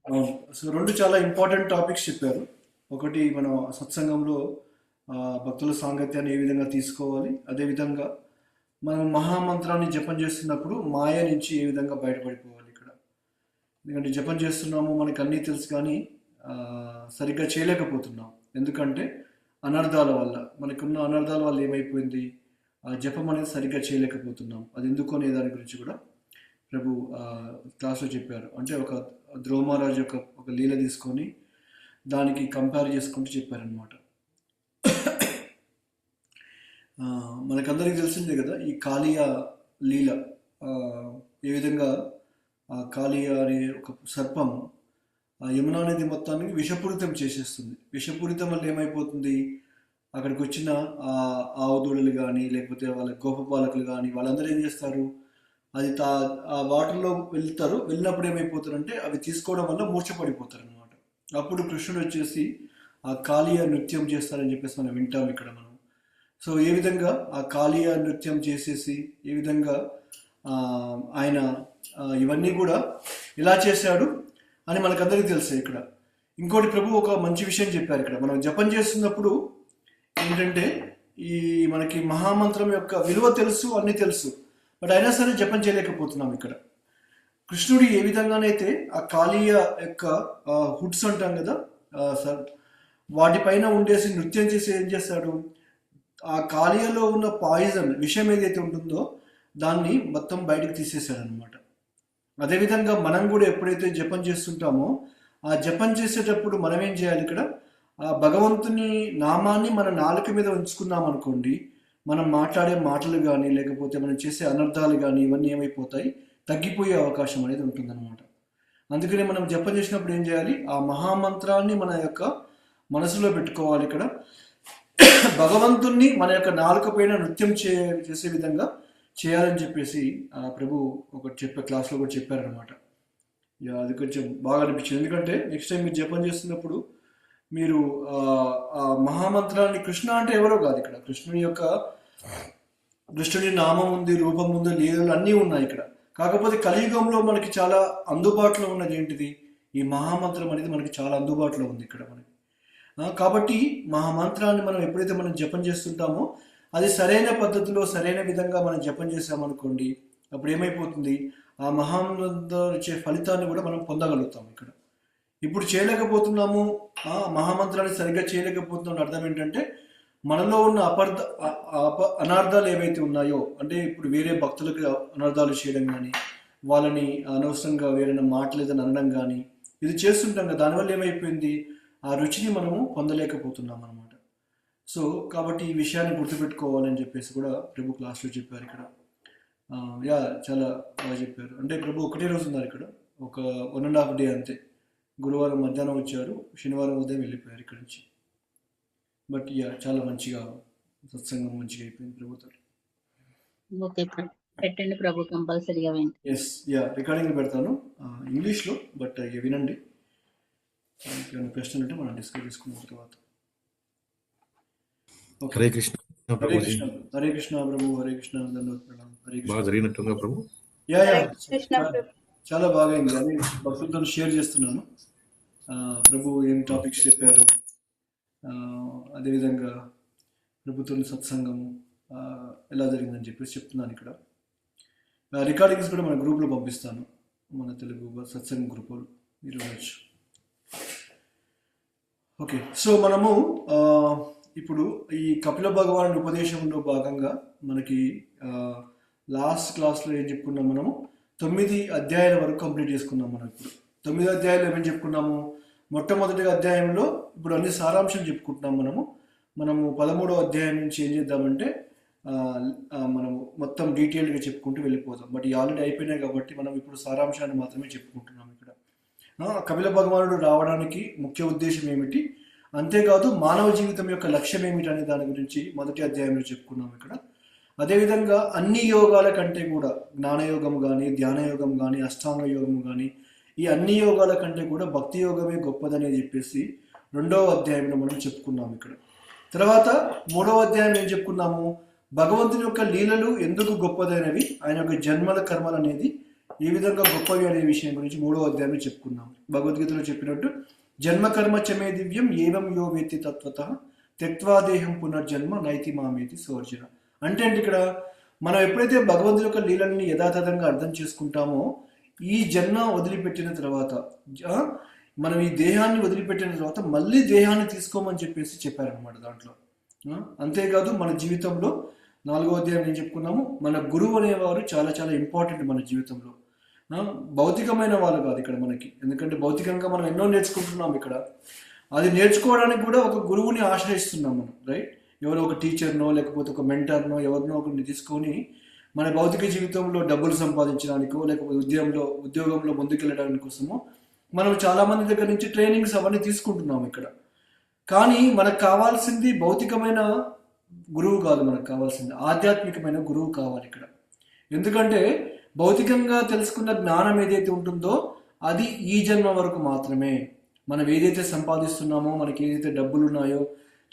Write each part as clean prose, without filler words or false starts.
అవును. సో 2 చాలా important topics చెప్పారు. ఒకటి మన సత్సంగంలో భక్తుల సాంగత్యాన్ని ఏ విధంగా తీసుకోవాలి, అదేవిధంగా మనం మహామంత్రాన్ని జపం చేస్తున్నప్పుడు మాయ నుంచి ఏ విధంగా బయటపడిపోవాలి ఇక్కడ. ఎందుకంటే జపం చేస్తున్నాము, మనకు అన్నీ తెలుసు కానీ సరిగ్గా చేయలేకపోతున్నాం. ఎందుకంటే అనర్థాల వల్ల, మనకున్న అనర్థాల వల్ల ఏమైపోయింది, ఆ జపం అనేది సరిగ్గా చేయలేకపోతున్నాం. అది ఎందుకు అనే దాని గురించి కూడా ప్రభు క్లాస్లో చెప్పారు. అంటే ఒక ధ్రువ మహారాజ్ యొక్క ఒక లీల తీసుకొని దానికి కంపేర్ చేసుకుంటూ చెప్పారనమాట. మనకందరికీ తెలిసిందే కదా ఈ కాళీయ లీల. ఆ, ఏ విధంగా ఆ కాళీయ అనే ఒక సర్పం ఆ యమునా నది మొత్తాన్ని విషపూరితం చేసేస్తుంది. విషపూరితం వల్ల ఏమైపోతుంది, అక్కడికి వచ్చిన ఆ ఆవుదూడలు కానీ లేకపోతే వాళ్ళ గోపపాలకులు కానీ వాళ్ళందరూ ఏం చేస్తారు, అది ఆ వాటర్లో వెళ్తారు. వెళ్ళినప్పుడు ఏమైపోతారంటే అవి తీసుకోవడం వల్ల మూర్ఛపడిపోతారు అనమాట. అప్పుడు కృష్ణుడు వచ్చేసి ఆ కాళీయ నృత్యం చేస్తారని చెప్పేసి మనం వింటాం ఇక్కడ మనం. సో ఏ విధంగా ఆ కాళీయ నృత్యం చేసేసి ఏ విధంగా ఆయన ఇవన్నీ కూడా ఇలా చేశాడు అని మనకందరికీ తెలుసు ఇక్కడ. ఇంకోటి ప్రభు ఒక మంచి విషయం చెప్పారు ఇక్కడ. మనం జపం చేస్తున్నప్పుడు ఏంటంటే ఈ మనకి మహామంత్రం యొక్క విలువ తెలుసు, అన్నీ తెలుసు, బట్ అయినా సరే జపం చేయలేకపోతున్నాం ఇక్కడ. కృష్ణుడు ఏ విధంగానైతే ఆ కాళీయ యొక్క హుడ్స్ అంటాం కదా సార్, వాటిపైన ఉండేసి నృత్యం చేసి ఏం చేస్తాడు, ఆ కాళీయలో ఉన్న పాయిజన్ విషయం ఏదైతే ఉంటుందో దాన్ని మొత్తం బయటకు తీసేశాడు అనమాట. అదేవిధంగా మనం కూడా ఎప్పుడైతే జపం చేస్తుంటామో ఆ జపం చేసేటప్పుడు మనం ఏం చేయాలి ఇక్కడ, ఆ భగవంతుని నామాన్ని మన నాలుక మీద ఉంచుకున్నాం అనుకోండి, మనం మాట్లాడే మాటలు కానీ లేకపోతే మనం చేసే అనర్థాలు కానీ ఇవన్నీ ఏమైపోతాయి, తగ్గిపోయే అవకాశం అనేది ఉంటుందన్నమాట. అందుకని మనం జపం చేసినప్పుడు ఏం చేయాలి, ఆ మహామంత్రాన్ని మన యొక్క మనసులో పెట్టుకోవాలి. ఇక్కడ భగవంతుణ్ణి మన యొక్క నాలుక పైన నృత్యం చేసే విధంగా చేయాలని చెప్పేసి ప్రభు ఒకటి క్లాస్లో కూడా చెప్పారనమాట. అది కొంచెం బాగా అనిపించింది. ఎందుకంటే నెక్స్ట్ టైం మీరు జపం చేస్తున్నప్పుడు మీరు ఆ మహామంత్రాన్ని, కృష్ణ అంటే ఎవరో కాదు ఇక్కడ, కృష్ణుని నామం ఉంది, రూపం ఉంది, లీలలు అన్నీ ఉన్నాయి ఇక్కడ. కాకపోతే కలియుగంలో మనకి చాలా అందుబాటులో ఉన్నది ఏంటిది, ఈ మహామంత్రం అనేది మనకి చాలా అందుబాటులో ఉంది ఇక్కడ మనకి. కాబట్టి మహామంత్రాన్ని మనం ఎప్పుడైతే మనం జపం చేస్తుంటామో అది సరైన పద్ధతిలో సరైన విధంగా మనం జపం చేసామనుకోండి, అప్పుడు ఏమైపోతుంది, ఆ మహామంత్రం ఇచ్చే ఫలితాన్ని కూడా మనం పొందగలుగుతాం ఇక్కడ. ఇప్పుడు చేయలేకపోతున్నాము, మహామంత్రాన్ని సరిగ్గా చేయలేకపోతున్నాం అర్థం ఏంటంటే మనలో ఉన్న అనార్థాలు ఏవైతే ఉన్నాయో, అంటే ఇప్పుడు వేరే భక్తులకు అనర్థాలు చేయడం కానీ, వాళ్ళని అనవసరంగా వేరే మాటలు ఏదైనా అనడం కానీ ఇది చేస్తుంటాం కదా, దానివల్ల ఏమైపోయింది, ఆ రుచిని మనము పొందలేకపోతున్నాం అనమాట. సో కాబట్టి ఈ విషయాన్ని గుర్తుపెట్టుకోవాలని చెప్పేసి కూడా ప్రభు క్లాస్లో చెప్పారు ఇక్కడ. చాలా బాగా చెప్పారు. అంటే ప్రభు ఒకటే రోజు ఉన్నారు ఇక్కడ, ఒక 1.5 డే అంతే. గురువారం మధ్యాహ్నం వచ్చారు, శనివారం ఉదయం వెళ్ళిపోయారు ఇక్కడ నుంచి. బట్ చాలా మంచిగా సత్సంగం మంచిగా అయిపోయింది ప్రభుతో. పెట్టండి ప్రభు, కంపల్సరీగా ఎస్ రికార్డింగ్ పెడతాను ఇంగ్లీష్లో, బట్ వినండి. క్వశ్చన్ అంటే మనం డిస్కస్ చేసుకున్న తర్వాత. హరే కృష్ణ. హరే కృష్ణ. హరే కృష్ణ ప్రభు. హరే కృష్ణ. హరే కృష్ణ. బాగా జరిగినట్టుందా ప్రభు? చాలా బాగా అయింది. అదే భక్తులతో షేర్ చేస్తున్నాను. ప్రభు ఏం టాపిక్స్ చెప్పారు, అదేవిధంగా ప్రభుత్వం సత్సంగము ఎలా జరిగిందని చెప్పేసి చెప్తున్నాను ఇక్కడ. రికార్డింగ్స్ కూడా మన గ్రూప్లో పంపిస్తాను, మన తెలుగు సత్సంగం గ్రూపులు మీరు వినొచ్చు. ఓకే, సో మనము ఇప్పుడు ఈ కపిల భగవానుడి ఉపదేశంలో భాగంగా మనకి లాస్ట్ క్లాస్లో ఏం చెప్పుకున్నాం, మనము 9 అధ్యాయాల వరకు కంప్లీట్ చేసుకున్నాం. మనం ఇప్పుడు 9 అధ్యాయాలు ఏమేమి చెప్పుకున్నాము, మొట్టమొదటి అధ్యాయంలో ఇప్పుడు అన్ని సారాంశం చెప్పుకుంటున్నాం. మనము 13వ అధ్యాయం నుంచి ఏం చేద్దామంటే మనము మొత్తం డీటెయిల్గా చెప్పుకుంటూ వెళ్ళిపోతాం. బట్ ఈ ఆల్రెడీ అయిపోయినాయి కాబట్టి మనం ఇప్పుడు సారాంశాన్ని మాత్రమే చెప్పుకుంటున్నాం ఇక్కడ. కపిల భగవానుడు రావడానికి ముఖ్య ఉద్దేశం ఏమిటి, అంతేకాదు మానవ జీవితం యొక్క లక్ష్యం ఏమిటి అనే దాని గురించి మొదటి అధ్యాయంలో చెప్పుకున్నాం ఇక్కడ. అదేవిధంగా అన్ని యోగాల కంటే కూడా జ్ఞానయోగం కానీ, ధ్యానయోగం కానీ, అష్టాంగ యోగం కానీ, ఈ అన్ని యోగాల కంటే కూడా భక్తి యోగమే గొప్పదని చెప్పేసి 2వ అధ్యాయంలో మనం చెప్పుకున్నాం ఇక్కడ. తర్వాత 3వ అధ్యాయం ఏం చెప్పుకున్నాము, భగవంతుని యొక్క లీలలు ఎందుకు గొప్పదైనవి, ఆయన యొక్క జన్మల కర్మలు అనేది ఏ విధంగా గొప్పవి అనే విషయం గురించి 3వ అధ్యాయంలో చెప్పుకున్నాం. భగవద్గీతలో చెప్పినట్టు జన్మకర్మ చమే దివ్యం ఏవం యో వేత్తి తత్వతః త్యక్త్వా దేహం పునర్జన్మ నైతి మామేతి సోర్జన. అంటే ఇక్కడ మనం ఎప్పుడైతే భగవంతుడి యొక్క లీలల్ని యథాతథంగా అర్థం చేసుకుంటామో, ఈ జన్మ వదిలిపెట్టిన తర్వాత మనం ఈ దేహాన్ని వదిలిపెట్టిన తర్వాత మళ్ళీ దేహాన్ని తీసుకోమని చెప్పేసి చెప్పారనమాట దాంట్లో. అంతేకాదు మన జీవితంలో 4వ అధ్యాయం ఏం చెప్పుకున్నాము, మన గురువు అనేవారు చాలా చాలా ఇంపార్టెంట్ మన జీవితంలో. భౌతికమైన వాళ్ళు కాదు ఇక్కడ మనకి, ఎందుకంటే భౌతికంగా మనం ఎన్నో నేర్చుకుంటున్నాం ఇక్కడ. అది నేర్చుకోవడానికి కూడా ఒక గురువుని ఆశ్రయిస్తున్నాం మనం, రైట్? ఎవరో ఒక టీచర్నో లేకపోతే ఒక మెంటర్నో ఎవరినో ఒకరిని తీసుకొని మన భౌతిక జీవితంలో డబ్బులు సంపాదించడానికో లేకపోతే ఉద్యోగంలో ముందుకెళ్ళడానికి కోసమో మనం చాలా మంది దగ్గర నుంచి ట్రైనింగ్స్ అవన్నీ తీసుకుంటున్నాం ఇక్కడ. కానీ మనకు కావాల్సింది భౌతికమైన గురువు కాదు, మనకు కావాల్సింది ఆధ్యాత్మికమైన గురువు కావాలి ఇక్కడ. ఎందుకంటే భౌతికంగా తెలుసుకున్న జ్ఞానం ఏదైతే ఉంటుందో అది ఈ జన్మ వరకు మాత్రమే. మనం ఏదైతే సంపాదిస్తున్నామో, మనకి ఏదైతే డబ్బులు ఉన్నాయో,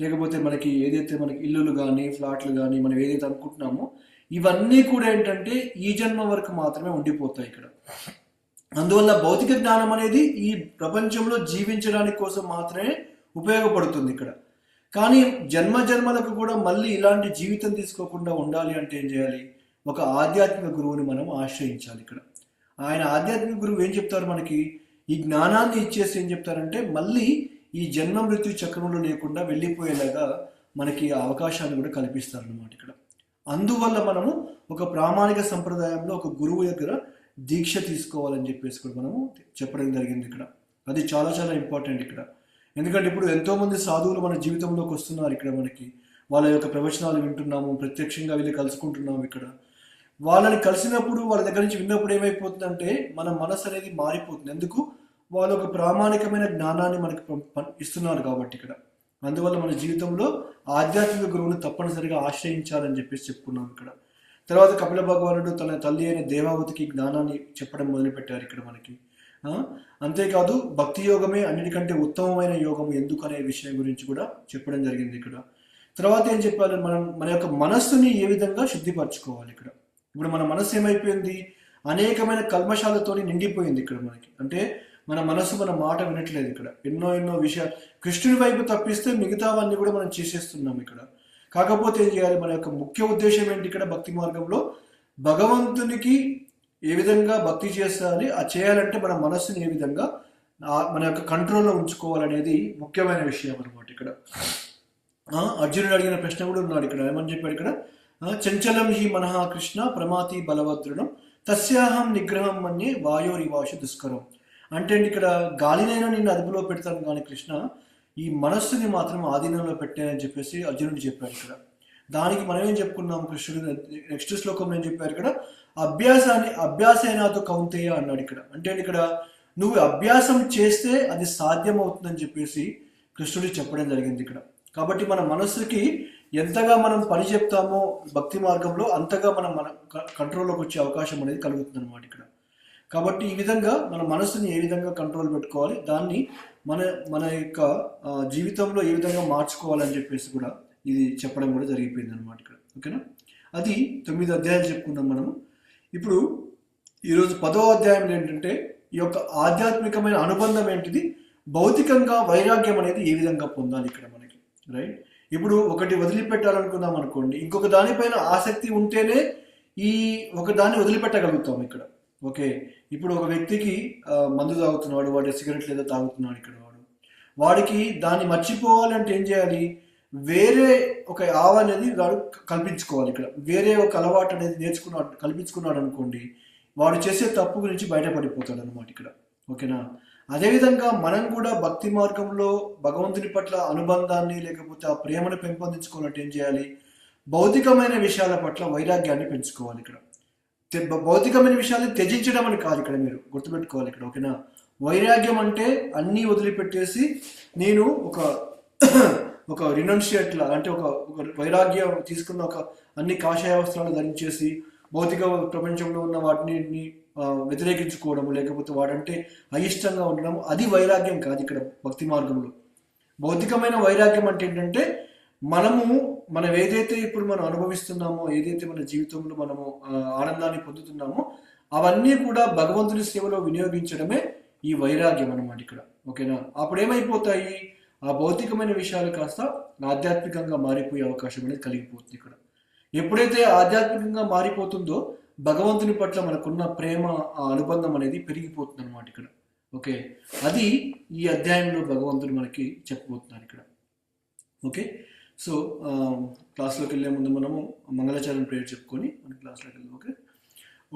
లేకపోతే మనకి ఏదైతే మనకి ఇల్లులు కానీ ఫ్లాట్లు కానీ మనం ఏదైతే అనుకుంటున్నామో ఇవన్నీ కూడా ఏంటంటే ఈ జన్మ వరకు మాత్రమే ఉండిపోతాయి ఇక్కడ. అందువల్ల భౌతిక జ్ఞానం అనేది ఈ ప్రపంచంలో జీవించడానికి కోసం మాత్రమే ఉపయోగపడుతుంది ఇక్కడ. కానీ జన్మలకు కూడా మళ్ళీ ఇలాంటి జీవితం తీసుకోకుండా ఉండాలి అంటే ఏం చేయాలి? ఒక ఆధ్యాత్మిక గురువుని మనం ఆశ్రయించాలి ఇక్కడ. ఆయన ఆధ్యాత్మిక గురువు ఏం చెప్తారు మనకి? ఈ జ్ఞానాన్ని ఇచ్చేసి ఏం చెప్తారంటే మళ్ళీ ఈ జన్మ మృత్యు చక్రంలో లేకుండా వెళ్ళిపోయేలాగా మనకి అవకాశాన్ని కూడా కల్పిస్తారు అన్నమాట ఇక్కడ. అందువల్ల మనము ఒక ప్రామాణిక సంప్రదాయంలో ఒక గురువు దగ్గర దీక్ష తీసుకోవాలని చెప్పేసి కూడా మనము చెప్పడం జరిగింది ఇక్కడ. అది చాలా చాలా ఇంపార్టెంట్ ఇక్కడ. ఎందుకంటే ఇప్పుడు ఎంతోమంది సాధువులు మన జీవితంలోకి వస్తున్నారు ఇక్కడ. మనకి వాళ్ళ యొక్క ప్రవచనాలు వింటున్నాము, ప్రత్యక్షంగా వెళ్ళి కలుసుకుంటున్నాము ఇక్కడ. వాళ్ళని కలిసినప్పుడు వాళ్ళ దగ్గర నుంచి విన్నప్పుడు ఏమైపోతుందంటే మన మనసు అనేది మారిపోతుంది. ఎందుకు? వాళ్ళు ఒక ప్రామాణికమైన జ్ఞానాన్ని మనకి ఇస్తున్నారు కాబట్టి ఇక్కడ. అందువల్ల మన జీవితంలో ఆధ్యాత్మిక గురువుని తప్పనిసరిగా ఆశ్రయించాలని చెప్పేసి చెప్పుకున్నాం ఇక్కడ. తర్వాత కపిల భగవానుడు తన తల్లి అయిన దేవావతికి జ్ఞానాన్ని చెప్పడం మొదలుపెట్టారు ఇక్కడ మనకి. అంతేకాదు భక్తి యోగమే అన్నిటికంటే ఉత్తమమైన యోగం ఎందుకు అనే విషయం గురించి కూడా చెప్పడం జరిగింది ఇక్కడ. తర్వాత ఏం చెప్పాలి? మన యొక్క మనస్సుని ఏ విధంగా శుద్ధిపరచుకోవాలి ఇక్కడ. ఇప్పుడు మన మనస్సు ఏమైపోయింది? అనేకమైన కల్మషాలతో నిండిపోయింది ఇక్కడ మనకి. అంటే మన మనస్సు మన మాట వినట్లేదు ఇక్కడ. ఎన్నో విషయాలు కృష్ణుని వైపు తప్పిస్తే మిగతావన్నీ కూడా మనం చేసేస్తున్నాం ఇక్కడ. కాకపోతే ఏం చేయాలి? మన యొక్క ముఖ్య ఉద్దేశం ఏంటి ఇక్కడ? భక్తి మార్గంలో భగవంతునికి ఏ విధంగా భక్తి చేయాలి, ఆ చేయాలంటే మన మనస్సుని ఏ విధంగా మన యొక్క కంట్రోల్లో ఉంచుకోవాలనేది ముఖ్యమైన విషయం అనమాట ఇక్కడ. అర్జునుడు అడిగిన ప్రశ్న కూడా ఉన్నాడు ఇక్కడ. ఏమని చెప్పాడు ఇక్కడ? చంచలం హి మనః కృష్ణ ప్రమాతి బలవద్రుణం తస్యాహం నిగ్రహం మన్యే వాయోరివాశు దుష్కరం. అంటే ఇక్కడ గాలినైనా నిన్ను అదుపులో పెడతాను కానీ కృష్ణ, ఈ మనస్సుని మాత్రం ఆధీనంలో పెట్టానని చెప్పేసి అర్జునుడు చెప్పాడు ఇక్కడ. దానికి మనం ఏం చెప్పుకున్నాం? కృష్ణుడు నెక్స్ట్ శ్లోకంలో ఏం చెప్పారు ఇక్కడ? అభ్యాసేనాతో కౌంతేయ అన్నాడు ఇక్కడ. అంటే ఇక్కడ నువ్వు అభ్యాసం చేస్తే అది సాధ్యం అవుతుందని చెప్పేసి కృష్ణుడు చెప్పడం జరిగింది ఇక్కడ. కాబట్టి మన మనస్సుకి ఎంతగా మనం పని చెప్తామో భక్తి మార్గంలో అంతగా మన కంట్రోల్లోకి వచ్చే అవకాశం అనేది కలుగుతుంది అనమాట ఇక్కడ. కాబట్టి ఈ విధంగా మన మనసుని ఏ విధంగా కంట్రోల్ పెట్టుకోవాలి, దాన్ని మన యొక్క జీవితంలో ఏ విధంగా మార్చుకోవాలని చెప్పేసి కూడా ఇది చెప్పడం కూడా జరిగిపోయింది అనమాట ఇక్కడ. ఓకేనా? అది 9 అధ్యాయాలు చెప్పుకున్నాం మనము. ఇప్పుడు ఈరోజు 10వ అధ్యాయంలో ఏంటంటే ఈ యొక్క ఆధ్యాత్మికమైన అనుబంధం ఏంటిది, భౌతికంగా వైరాగ్యం అనేది ఏ విధంగా పొందాలి ఇక్కడ మనకి, రైట్? ఇప్పుడు ఒకటి వదిలిపెట్టాలనుకున్నాం అనుకోండి, ఇంకొక దానిపైన ఆసక్తి ఉంటేనే ఈ ఒక దాన్ని వదిలిపెట్టగలుగుతాం ఇక్కడ. ఓకే, ఇప్పుడు ఒక వ్యక్తికి మందు తాగుతున్నాడు, వాడు సిగరెట్ లేదా తాగుతున్నాడు ఇక్కడ, వాడికి దాన్ని మర్చిపోవాలంటే ఏం చేయాలి? వేరే ఒక ఆవ అనేది వాడు కల్పించుకోవాలి ఇక్కడ. వేరే ఒక అలవాటు అనేది కల్పించుకున్నాడు అనుకోండి, వాడు చేసే తప్పు గురించి బయటపడిపోతాడు అనమాట ఇక్కడ. ఓకేనా? అదేవిధంగా మనం కూడా భక్తి మార్గంలో భగవంతుని పట్ల అనుబంధాన్ని లేకపోతే ఆ ప్రేమను పెంపొందించుకోవాలంటే ఏం చేయాలి? భౌతికమైన విషయాల పట్ల వైరాగ్యాన్ని పెంచుకోవాలి ఇక్కడ. భౌతికమైన విషయాన్ని త్యజించడం అని కాదు ఇక్కడ, మీరు గుర్తుపెట్టుకోవాలి ఇక్కడ. ఓకేనా? వైరాగ్యం అంటే అన్నీ వదిలిపెట్టేసి నేను ఒక రినౌన్షియేట్ లా, అంటే ఒక వైరాగ్యం తీసుకున్న ఒక అన్ని కాషాయ వస్త్రాలు ధరించేసి భౌతిక ప్రపంచంలో ఉన్న వాటిని వ్యతిరేకించుకోవడము, లేకపోతే వాడంటే అయిష్టంగా ఉండడము, అది వైరాగ్యం కాదు ఇక్కడ భక్తి మార్గంలో. భౌతికమైన వైరాగ్యం అంటే ఏంటంటే మనం ఏదైతే ఇప్పుడు మనం అనుభవిస్తున్నామో, ఏదైతే మన జీవితంలో మనము ఆనందాన్ని పొందుతున్నామో అవన్నీ కూడా భగవంతుని సేవలో వినియోగించడమే ఈ వైరాగ్యం అన్నమాట ఇక్కడ. ఓకేనా? అప్పుడు ఏమైపోతాయి, ఆ భౌతికమైన విషయాలు కాస్త ఆధ్యాత్మికంగా మారిపోయే అవకాశం అనేది కలిగిపోతుంది ఇక్కడ. ఎప్పుడైతే ఆధ్యాత్మికంగా మారిపోతుందో భగవంతుని పట్ల మనకున్న ప్రేమ, ఆ అనుబంధం అనేది పెరిగిపోతుంది అనమాట ఇక్కడ. ఓకే, అది ఈ అధ్యాయంలో భగవంతుడు మనకి చెప్పబోతున్నారు ఇక్కడ. ఓకే, సో క్లాస్లోకి వెళ్ళే ముందు మనము మంగళాచరణ ప్రేయర్ చెప్పుకొని మన క్లాస్లోకి వెళ్దాం. ఓకే.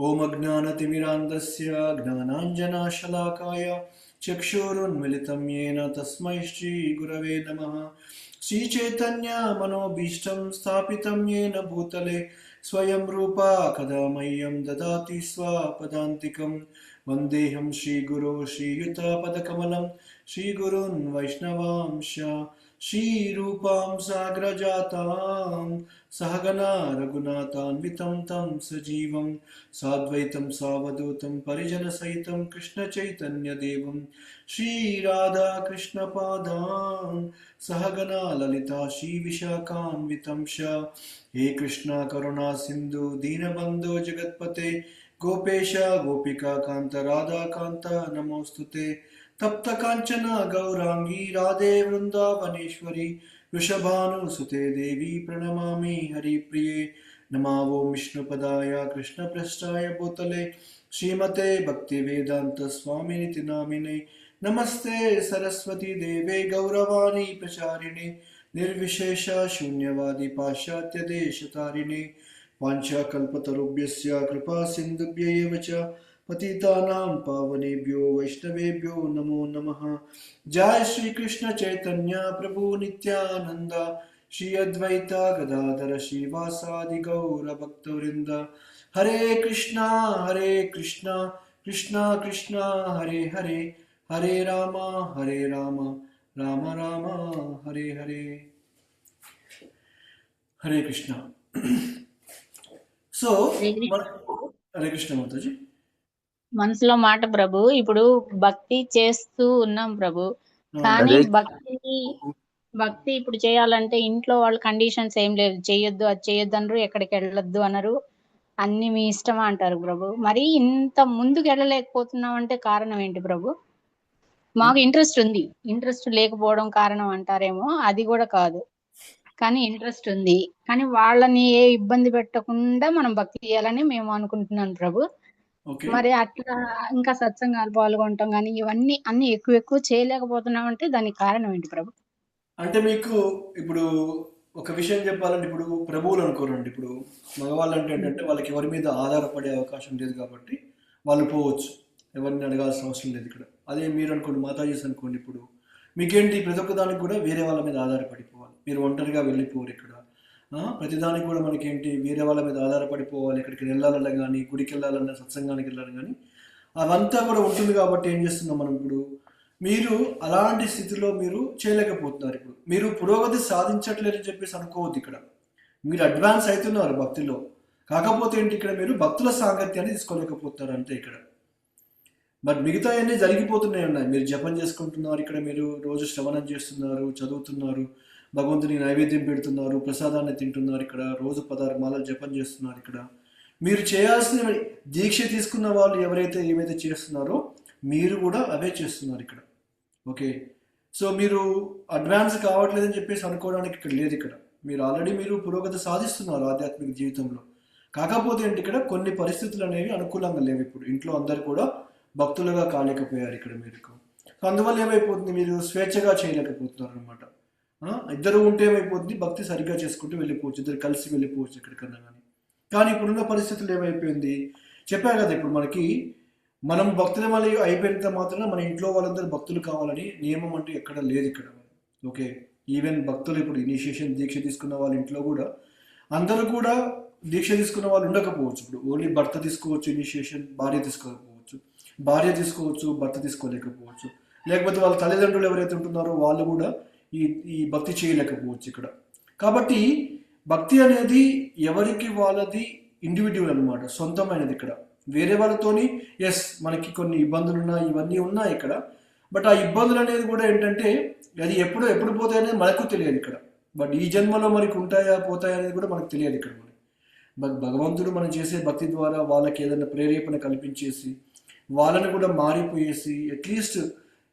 ఓం అజ్ఞానతిమిరాంధస్య జ్ఞానాంజనాశలాకాయ చక్షురున్మిళితం యేన తస్మై శ్రీ గురవే నమః. శ్రీచైతన్య మనోభీష్టం స్థాపితం యేన భూతలే స్వయం రూపా కదా మह्यं దదాతి స్వపదాంతికం. వందేహం శ్రీగురో శ్రీయుతపదకమలం శ్రీగురున్ వైష్ణవాంశ శ్రీరూపాం సాగ్రజాతాం సహగణా రఘునాథాన్వితం తం సజీవం సాద్వైతం సావధూతం పరిజన సహితం కృష్ణ చైతన్య దేవం శ్రీరాధాకృష్ణ పాదాన్ సహగణా లలితా శ్రీ విశాఖాన్వితం హే కృష్ణ కరుణా సింధు దీనబంధో జగత్పతే గోపేశ గోపికా కాంత రాధాకాంత నమోస్తుతే. తప్త కాంచన గౌరాంగీ రాధే వృందావనేశ్వరి వృషభానుసుతే దేవి ప్రణమామి హరిప్రియే. నమో ఓం విష్ణుపదాయ కృష్ణప్రస్థాయ భూతలే శ్రీమతే భక్తివేదాంత స్వామినితి నామినే. నమస్తే సరస్వతి దేవే గౌరవాణి ప్రచారిణే నిర్విశేష శూన్యవాది పాశ్చాత్య దేశతారిణే. వాంఛాకల్పతరుభ్యస్య కృపా సింధుభ్య ఏవ చ పతితానాం పావనేభ్యో వైష్ణవేభ్యో నమో నమః. జయ శ్రీ కృష్ణ చైతన్య ప్రభు నిత్యానంద శ్రీ అద్వైత గదాధర శ్రీవాసాది గౌర భక్తవృంద. హరే కృష్ణ కృష్ణ కృష్ణ హరే హరే, హరే రామ రామ రామ హరే హరే. హరే కృష్ణ. సో హరే కృష్ణ మాతాజీ. మనసులో మాట ప్రభు, ఇప్పుడు భక్తి చేస్తూ ఉన్నాం ప్రభు, కానీ భక్తి ఇప్పుడు చేయాలంటే ఇంట్లో వాళ్ళ కండిషన్స్ ఏం లేదు, చేయొద్దు అది చేయొద్దు అనరు, ఎక్కడికి వెళ్ళొద్దు అనరు, అన్ని మీ ఇష్టమా అంటారు ప్రభు. మరి ఇంత ముందుకు వెళ్ళలేకపోతున్నాం అంటే కారణం ఏంటి ప్రభు? మాకు ఇంట్రెస్ట్ ఉంది, ఇంట్రెస్ట్ లేకపోవడం కారణం అంటారేమో, అది కూడా కాదు, కానీ ఇంట్రెస్ట్ ఉంది, కానీ వాళ్ళని ఏ ఇబ్బంది పెట్టకుండా మనం భక్తి చేయాలని మేము అనుకుంటున్నాం ప్రభు. మరి అట్లా ఇంకా సత్సంగాలు పాల్గొంటాం కానీ ఇవన్నీ అన్ని ఎక్కువ చేయలేకపోతున్నాం అంటే దానికి కారణం ఏంటి ప్రభు? అంటే మీకు ఇప్పుడు ఒక విషయం చెప్పాలంటే, ఇప్పుడు ప్రభువులు అనుకోరండి, ఇప్పుడు మగవాళ్ళు అంటే ఏంటంటే వాళ్ళకి ఎవరి మీద ఆధారపడే అవకాశం లేదు కాబట్టి వాళ్ళు పోవచ్చు, ఎవరిని అడగాల్సిన అవసరం లేదు ఇక్కడ. అదే మీరు అనుకోండి, మాతాజీస్ అనుకోండి, ఇప్పుడు మీకేంటి ప్రతి ఒక్క దానికి కూడా వేరే వాళ్ళ మీద ఆధారపడిపోవాలి, మీరు ఒంటరిగా వెళ్ళిపోరు ఇక్కడ. ప్రతిదానికి కూడా మనకేంటి వేరే వాళ్ళ మీద ఆధారపడిపోవాలి, ఇక్కడికి వెళ్ళాలన్నా కానీ, గుడికి వెళ్ళాలన్నా, సత్సంగానికి వెళ్ళాలని కానీ అవంతా కూడా ఉంటుంది. కాబట్టి ఏం చేస్తున్నాం మనం ఇప్పుడు, మీరు అలాంటి స్థితిలో మీరు చేయలేకపోతున్నారు. ఇప్పుడు మీరు పురోగతి సాధించట్లేదని చెప్పేసి అనుకోవద్దు ఇక్కడ, మీరు అడ్వాన్స్ అవుతున్నారు భక్తిలో, కాకపోతే ఏంటి ఇక్కడ మీరు భక్తుల సాంగత్యాన్ని తీసుకోలేకపోతున్నారు అంతే ఇక్కడ. బట్ మిగతా అన్నీ జరిగిపోతున్నాయి ఉన్నాయి, మీరు జపం చేసుకుంటున్నారు ఇక్కడ, మీరు రోజు శ్రవణం చేస్తున్నారు, చదువుతున్నారు, భగవంతుని నైవేద్యం పెడుతున్నారు, ప్రసాదాన్ని తింటున్నారు ఇక్కడ, రోజు 16 మాలలు జపం చేస్తున్నారు ఇక్కడ. మీరు చేయాల్సిన దీక్ష తీసుకున్న వాళ్ళు ఎవరైతే ఏమైతే చేస్తున్నారో మీరు కూడా అవే చేస్తున్నారు ఇక్కడ. ఓకే, సో మీరు అడ్వాన్స్ కావట్లేదని చెప్పేసి అనుకోవడానికి ఇక్కడ లేదు ఇక్కడ. మీరు ఆల్రెడీ మీరు పురోగతి సాధిస్తున్నారు ఆధ్యాత్మిక జీవితంలో, కాకపోతే ఏంటి ఇక్కడ కొన్ని పరిస్థితులు అనేవి అనుకూలంగా లేవు. ఇప్పుడు ఇంట్లో అందరు కూడా భక్తులుగా కాలేకపోయారు ఇక్కడ మీకు, అందువల్ల ఏమైపోతుంది, మీరు స్వేచ్ఛగా చేయలేకపోతున్నారు అనమాట. ఇద్దరు ఉంటే ఏమైపోతుంది, భక్తి సరిగ్గా చేసుకుంటూ వెళ్ళిపోవచ్చు, ఇద్దరు కలిసి వెళ్ళిపోవచ్చు ఎక్కడికన్నా కానీ. కానీ ఇప్పుడున్న పరిస్థితులు ఏమైపోయింది చెప్పారు కదా, ఇప్పుడు మనం భక్తుల మళ్ళీ అయిపోయినంత మాత్రం మన ఇంట్లో వాళ్ళందరూ భక్తులు కావాలని నియమం అంటే ఎక్కడ లేదు ఇక్కడ. ఓకే, ఈవెన్ భక్తులు ఇప్పుడు ఇనిషియేషన్ దీక్ష తీసుకున్న వాళ్ళ ఇంట్లో కూడా అందరూ కూడా దీక్ష తీసుకున్న వాళ్ళు ఉండకపోవచ్చు. ఇప్పుడు ఓన్లీ భర్త తీసుకోవచ్చు ఇనిషియేషన్, భార్య తీసుకోకపోవచ్చు, భార్య తీసుకోవచ్చు, భర్త తీసుకోలేకపోవచ్చు, లేకపోతే వాళ్ళ తల్లిదండ్రులు ఎవరైతే ఉంటున్నారో వాళ్ళు కూడా ఈ భక్తి చేయలేకపోవచ్చు ఇక్కడ. కాబట్టి భక్తి అనేది ఎవరికి వాళ్ళది ఇండివిడ్యువల్ అనమాట, సొంతమైనది ఇక్కడ. వేరే వాళ్ళతోని ఎస్ మనకి కొన్ని ఇబ్బందులు ఉన్నాయి, ఇవన్నీ ఉన్నాయి ఇక్కడ, బట్ ఆ ఇబ్బందులు అనేది కూడా ఏంటంటే అది ఎప్పుడు పోతాయి అనేది మనకు తెలియదు ఇక్కడ. బట్ ఈ జన్మలో మనకి ఉంటాయా పోతాయా అనేది కూడా మనకు తెలియదు ఇక్కడ. భగవంతుడు మనం చేసే భక్తి ద్వారా వాళ్ళకి ఏదైనా ప్రేరేపణ కల్పించేసి వాళ్ళని కూడా మారిపోయేసి అట్లీస్ట్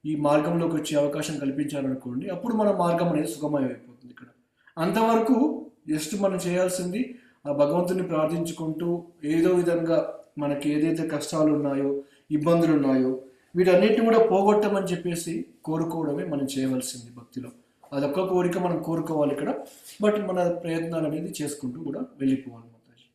ఈ మార్గంలోకి వచ్చే అవకాశం కల్పించాలనుకోండి, అప్పుడు మన మార్గం అనేది సుగమయం అయిపోతుంది ఇక్కడ. అంతవరకు జస్ట్ మనం చేయాల్సింది ఆ భగవంతుని ప్రార్థించుకుంటూ ఏదో విధంగా మనకి ఏదైతే కష్టాలు ఉన్నాయో, ఇబ్బందులు ఉన్నాయో వీటన్నిటిని కూడా పోగొట్టమని చెప్పేసి కోరుకోవడమే మనం చేయవలసింది భక్తిలో. అదొక్క కోరిక మనం కోరుకోవాలి ఇక్కడ. బట్ మన ప్రయత్నాలు అనేది చేసుకుంటూ కూడా వెళ్ళిపోవాలి మాతాజీ.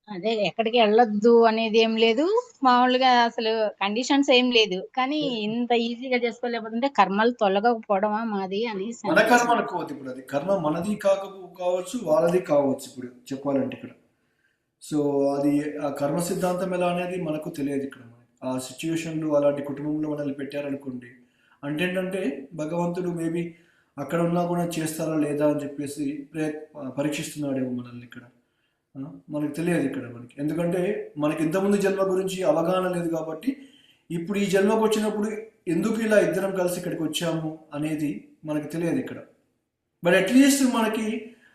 అదే ఎక్కడికి వెళ్ళొద్దు అనేది ఏం లేదు, మామూలుగా అసలు కండిషన్స్ ఏం లేదు, కానీ ఇంత ఈజీగా చేసుకోలేకపోతుంటే కర్మలు తొలగకపోవడమా మాది అని మన కర్మ అనుకోవద్దు ఇప్పుడు, అది కర్మ మనది కావచ్చు వాళ్ళది కావచ్చు ఇప్పుడు చెప్పాలంటే ఇక్కడ. సో అది ఆ కర్మ సిద్ధాంతం ఎలా అనేది మనకు తెలియదు ఇక్కడ. మనకి ఆ సిచ్యువేషన్లు అలాంటి కుటుంబంలో మనల్ని పెట్టారనుకోండి, అంటే ఏంటంటే భగవంతుడు మేబీ అక్కడ ఉన్నా కూడా చేస్తారా లేదా అని చెప్పేసి పరీక్షిస్తున్నాడేమో మనల్ని ఇక్కడ. మనకు తెలియదు ఇక్కడ మనకి, ఎందుకంటే మనకి ఇంతకుముందు జన్మ గురించి అవగాహన లేదు కాబట్టి ఇప్పుడు ఈ జన్మకు వచ్చినప్పుడు ఎందుకు ఇలా ఇద్దరం కలిసి ఇక్కడికి వచ్చాము అనేది మనకు తెలియదు ఇక్కడ. బట్ అట్లీస్ట్ మనకి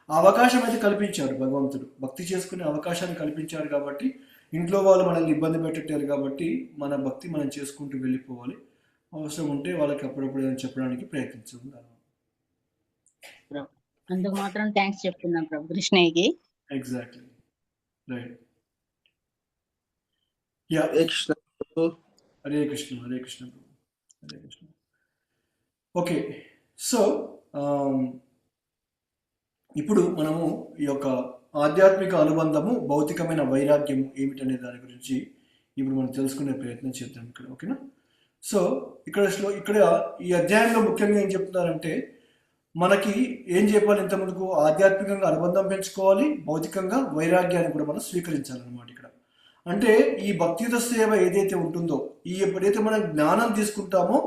అవకాశం అయితే కల్పించాడు భగవంతుడు, భక్తి చేసుకునే అవకాశాన్ని కల్పించాడు కాబట్టి ఇంట్లో వాళ్ళు మనల్ని ఇబ్బంది పెట్టట్టారు కాబట్టి మన భక్తి మనం చేసుకుంటూ వెళ్ళిపోవాలి. అవసరం ఉంటే వాళ్ళకి అప్పుడప్పుడు ఏదైనా చెప్పడానికి ప్రయత్నించడం. అందుకు మాత్రం థ్యాంక్స్ చెప్తున్నాం ప్రభు కృష్ణయ్యకి. Exactly right. Hare Krishna Hare Krishna Hare Krishna Hare Krishna. Okay, so ఇప్పుడు మనము ఈ యొక్క ఆధ్యాత్మిక అనుబంధము, భౌతికమైన వైరాగ్యము ఏమిటనే దాని గురించి ఇప్పుడు మనం తెలుసుకునే ప్రయత్నం చేద్దాం ఇక్కడ. ఓకేనా? సో ఇక్కడ ఈ అధ్యాయంలో ముఖ్యంగా ఏం చెప్తున్నారంటే మనకి ఏం చెప్పాలి, ఇంతకుముందుకు ఆధ్యాత్మికంగా అనుబంధం పెంచుకోవాలి, భౌతికంగా వైరాగ్యాన్ని కూడా మనం స్వీకరించాలన్నమాట ఇక్కడ. అంటే ఈ భక్తియుత సేవ ఏదైతే ఉంటుందో, ఈ ఎప్పుడైతే మనం జ్ఞానం తీసుకుంటామో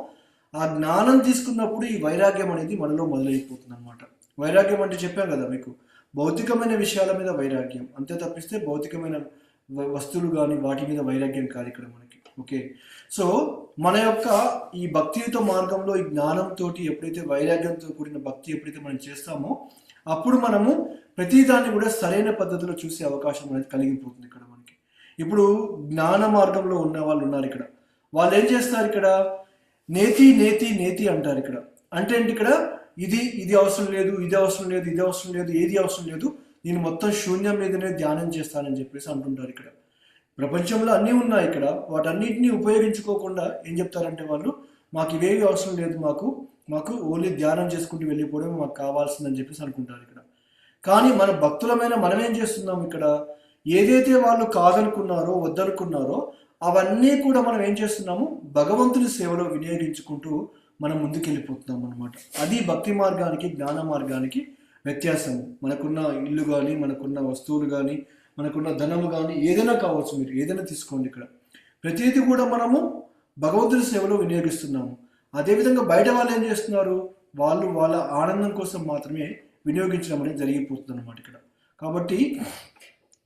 ఆ జ్ఞానం తీసుకున్నప్పుడు ఈ వైరాగ్యం అనేది మనలో మొదలైపోతుంది అనమాట. వైరాగ్యం అంటే చెప్పాం కదా మీకు, భౌతికమైన విషయాల మీద వైరాగ్యం అంతే తప్పిస్తే భౌతికమైన వస్తువులు కానీ వాటి మీద వైరాగ్యం కాదు ఇక్కడ మనకి. ఓకే, సో మన యొక్క ఈ భక్తియుత మార్గంలో ఈ జ్ఞానంతో ఎప్పుడైతే వైరాగ్యంతో కూడిన భక్తి ఎప్పుడైతే మనం చేస్తామో అప్పుడు మనము ప్రతిదాన్ని కూడా సరైన పద్ధతిలో చూసే అవకాశం అనేది కలిగిపోతుంది ఇక్కడ మనకి. ఇప్పుడు జ్ఞాన మార్గంలో ఉన్న వాళ్ళు ఉన్నారు ఇక్కడ, వాళ్ళు ఏం చేస్తారు ఇక్కడ, నేతి నేతి నేతి అంటారు ఇక్కడ. అంటే ఏంటి, ఇక్కడ ఇది అవసరం లేదు, ఇది అవసరం లేదు, ఇది అవసరం లేదు, ఏది అవసరం లేదు, నేను మొత్తం శూన్యం మీదనే ధ్యానం చేస్తానని చెప్పేసి అంటుంటారు ఇక్కడ. ప్రపంచంలో అన్నీ ఉన్నాయి ఇక్కడ, వాటన్నిటిని ఉపయోగించుకోకుండా ఏం చెప్తారంటే వాళ్ళు, మాకు ఇవేవి అవసరం లేదు, మాకు ఓన్లీ ధ్యానం చేసుకుంటూ వెళ్ళిపోవడం మాకు కావాల్సిందని చెప్పేసి అనుకుంటారు ఇక్కడ. కానీ మన భక్తులమైన మనం ఏం చేస్తున్నాం ఇక్కడ, ఏదైతే వాళ్ళు కాదనుకున్నారో వద్దనుకున్నారో అవన్నీ కూడా మనం ఏం చేస్తున్నాము, భగవంతుని సేవలో వినియోగించుకుంటూ మనం ముందుకెళ్ళిపోతున్నాం అనమాట. అది భక్తి మార్గానికి జ్ఞాన మార్గానికి వ్యత్యాసము. మనకున్న ఇల్లు కానీ, మనకున్న వస్తువులు కానీ, మనకున్న ధనము కానీ ఏదైనా కావచ్చు, మీరు ఏదైనా తీసుకోండి ఇక్కడ, ప్రతిదీ కూడా మనము భగవంతుని సేవలో వినియోగిస్తున్నాము. అదేవిధంగా బయట వాళ్ళు ఏం చేస్తున్నారు, వాళ్ళు వాళ్ళ ఆనందం కోసం మాత్రమే వినియోగించడం అనేది జరిగిపోతుంది అనమాట ఇక్కడ. కాబట్టి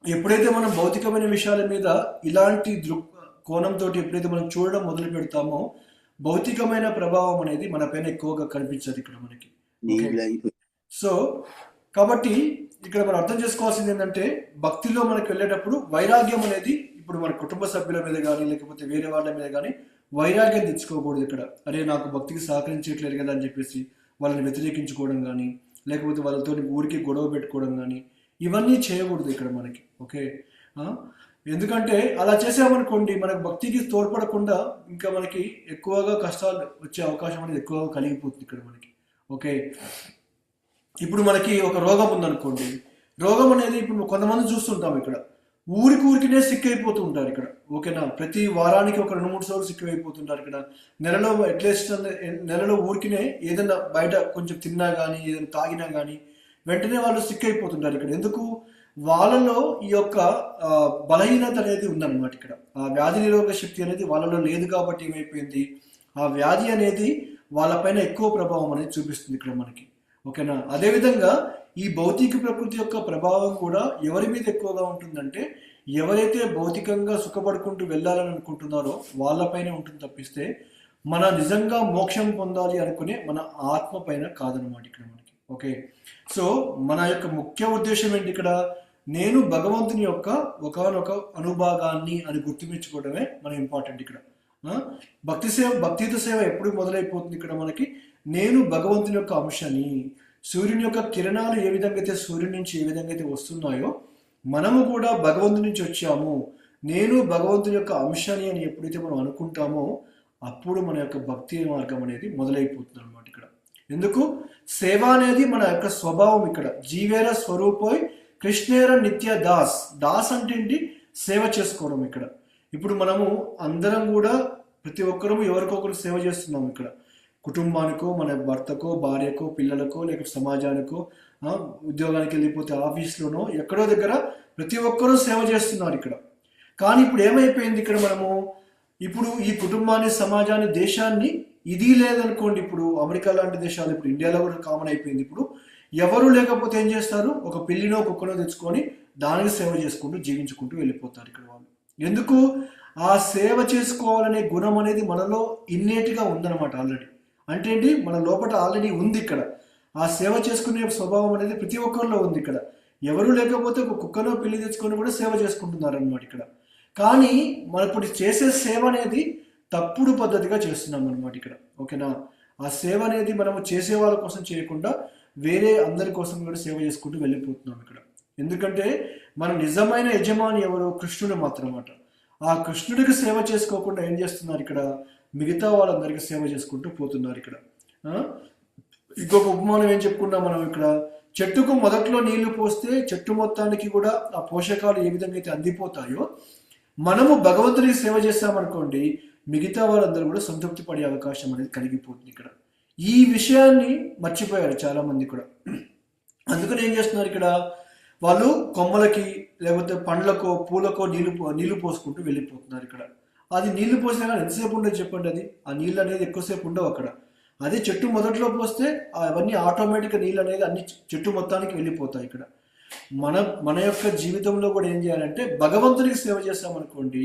ఎప్పుడైతే మనం భౌతికమైన విషయాల మీద ఇలాంటి కోణంతో ఎప్పుడైతే మనం చూడడం మొదలు పెడతామో భౌతికమైన ప్రభావం అనేది మన పైన ఎక్కువగా కనిపించదు ఇక్కడ మనకి. సో కాబట్టి ఇక్కడ మనం అర్థం చేసుకోవాల్సింది ఏంటంటే, భక్తిలో మనకి వెళ్ళేటప్పుడు వైరాగ్యం అనేది ఇప్పుడు మన కుటుంబ సభ్యుల మీద కానీ లేకపోతే వేరే వాళ్ళ మీద కానీ వైరాగ్యం తెచ్చుకోకూడదు ఇక్కడ. అరే నాకు భక్తికి సహకరించట్లేదు కదా అని చెప్పేసి వాళ్ళని వ్యతిరేకించుకోవడం కానీ, లేకపోతే వాళ్ళతో ఊరికి గొడవ పెట్టుకోవడం కానీ, ఇవన్నీ చేయకూడదు ఇక్కడ మనకి. ఓకే, ఎందుకంటే అలా చేసామనుకోండి మనకు భక్తికి తోడ్పడకుండా ఇంకా మనకి ఎక్కువగా కష్టాలు వచ్చే అవకాశం అనేది ఎక్కువగా కలిగిపోతుంది ఇక్కడ మనకి. ఓకే, ఇప్పుడు మనకి ఒక రోగం ఉందనుకోండి, రోగం అనేది ఇప్పుడు కొంతమంది చూస్తుంటాం ఇక్కడ, ఊరికినే సిక్ అయిపోతూ ఉంటారు ఇక్కడ. ఓకేనా, ప్రతి వారానికి ఒక 2-3 సార్లు సిక్ అయిపోతుంటారు ఇక్కడ. నెలలో అట్లీస్ట్ నెలలో ఊరికినే ఏదైనా బయట కొంచెం తిన్నా కానీ ఏదైనా తాగినా కానీ వెంటనే వాళ్ళు సిక్ అయిపోతుంటారు ఇక్కడ. ఎందుకు, వాళ్ళలో ఈ యొక్క బలహీనత అనేది ఉందన్నమాట ఇక్కడ. ఆ వ్యాధి నిరోధక శక్తి అనేది వాళ్ళలో లేదు కాబట్టి ఏమైపోయింది, ఆ వ్యాధి అనేది వాళ్ళపైన ఎక్కువ ప్రభావం అనేది చూపిస్తుంది ఇక్కడ మనకి. ఓకేనా, అదేవిధంగా ఈ భౌతిక ప్రకృతి యొక్క ప్రభావం కూడా ఎవరి మీద ఎక్కువగా ఉంటుందంటే, ఎవరైతే భౌతికంగా సుఖపడుకుంటూ వెళ్ళాలని అనుకుంటున్నారో వాళ్ళపైన ఉంటుంది తప్పిస్తే మన నిజంగా మోక్షం పొందాలి అనుకునే మన ఆత్మ పైన కాదనమాట ఇక్కడ మనకి. ఓకే, సో మన యొక్క ముఖ్య ఉద్దేశం ఏంటి ఇక్కడ? నేను భగవంతుని యొక్క ఒకానొక అనుభాగాన్ని అని గుర్తించుకోవడమే మన ఇంపార్టెంట్ ఇక్కడ. భక్తియుత సేవ ఎప్పుడు మొదలైపోతుంది ఇక్కడ మనకి? నేను భగవంతుని యొక్క అంశాన్ని, సూర్యుని యొక్క కిరణాలు ఏ విధంగా అయితే సూర్యుని నుంచి ఏ విధంగా అయితే వస్తున్నాయో మనము కూడా భగవంతుని నుంచి వచ్చాము, నేను భగవంతుని యొక్క అంశాన్ని అని ఎప్పుడైతే మనం అనుకుంటామో అప్పుడు మన యొక్క భక్తి మార్గం అనేది మొదలైపోతుంది అనమాట ఇక్కడ. ఎందుకు? సేవ అనేది మన యొక్క స్వభావం ఇక్కడ. జీవేర స్వరూపోయ్ కృష్ణేర నిత్య దాస్. దాస్ అంటే ఏంటి? సేవ చేసుకోవడం ఇక్కడ. ఇప్పుడు మనము అందరం కూడా ప్రతి ఒక్కరూ ఎవరికొకరు సేవ చేస్తున్నాం ఇక్కడ. కుటుంబానికో, మన భర్తకో, భార్యకో, పిల్లలకో, లేక సమాజానికో, ఉద్యోగానికి వెళ్ళిపోతే ఆఫీస్లోనో ఎక్కడో దగ్గర ప్రతి ఒక్కరూ సేవ చేస్తున్నారు ఇక్కడ. కానీ ఇప్పుడు ఏమైపోయింది ఇక్కడ? మనము ఇప్పుడు ఈ కుటుంబాన్ని, సమాజాన్ని, దేశాన్ని ఇది లేదనుకోండి, ఇప్పుడు అమెరికా లాంటి దేశాలు, ఇప్పుడు ఇండియాలో కూడా కామన్ అయిపోయింది. ఇప్పుడు ఎవరు లేకపోతే ఏం చేస్తారు? ఒక పిల్లినో కుక్కనో తెచ్చుకొని దానికి సేవ చేసుకుంటూ జీవించుకుంటూ వెళ్ళిపోతారు ఇక్కడ వాళ్ళు. ఎందుకు? ఆ సేవ చేసుకోవాలనే గుణం అనేది మనలో ఇన్నేటిగా ఉందన్నమాట ఆల్రెడీ. అంటే ఏంటి? మన లోపల ఆల్రెడీ ఉంది ఇక్కడ. ఆ సేవ చేసుకునే స్వభావం అనేది ప్రతి ఒక్కరిలో ఉంది ఇక్కడ. ఎవరు లేకపోతే ఒక కుక్కనో పిల్లి తెచ్చుకొని కూడా సేవ చేసుకుంటున్నారు అనమాట ఇక్కడ. కానీ మన ఇప్పుడు చేసే సేవ అనేది తప్పుడు పద్ధతిగా చేస్తున్నాం అనమాట ఇక్కడ. ఓకేనా? ఆ సేవ అనేది మనము చేసే వాళ్ళ కోసం చేయకుండా వేరే అందరి కోసం కూడా సేవ చేసుకుంటూ వెళ్ళిపోతున్నాం ఇక్కడ. ఎందుకంటే మన నిజమైన యజమాని ఎవరు? కృష్ణుడు మాత్రమాట. ఆ కృష్ణుడికి సేవ చేసుకోకుండా ఏం చేస్తున్నారు ఇక్కడ? మిగతా వాళ్ళందరికీ సేవ చేసుకుంటూ పోతున్నారు ఇక్కడ. ఇంకొక ఉపమానం ఏం చెప్పుకున్నాం మనం ఇక్కడ? చెట్టుకు మొదట్లో నీళ్లు పోస్తే చెట్టు మొత్తానికి కూడా ఆ పోషకాలు ఏ విధంగా అయితే అందిపోతాయో, మనము భగవంతుడికి సేవ చేస్తామనుకోండి, మిగతా వాళ్ళందరూ కూడా సంతృప్తి పడే అవకాశం అనేది కలిగిపోతుంది ఇక్కడ. ఈ విషయాన్ని మర్చిపోయారు చాలా మంది కూడా. అందుకని ఏం చేస్తున్నారు ఇక్కడ? వాళ్ళు కొమ్మలకి, లేకపోతే పండ్లకో, పూలకో నీళ్లు పోసుకుంటూ వెళ్ళిపోతున్నారు ఇక్కడ. అది నీళ్లు పోసినా కానీ ఎంతసేపు ఉండదు చెప్పండి? అది ఆ నీళ్ళు అనేది ఎక్కువసేపు ఉండవు అక్కడ. అదే చెట్టు మొదట్లో పోస్తే అవన్నీ ఆటోమేటిక్గా నీళ్ళు అనేది అన్ని చెట్టు మొత్తానికి వెళ్ళిపోతాయి ఇక్కడ. మన యొక్క జీవితంలో కూడా ఏం చేయాలంటే భగవంతునికి సేవ చేస్తామనుకోండి,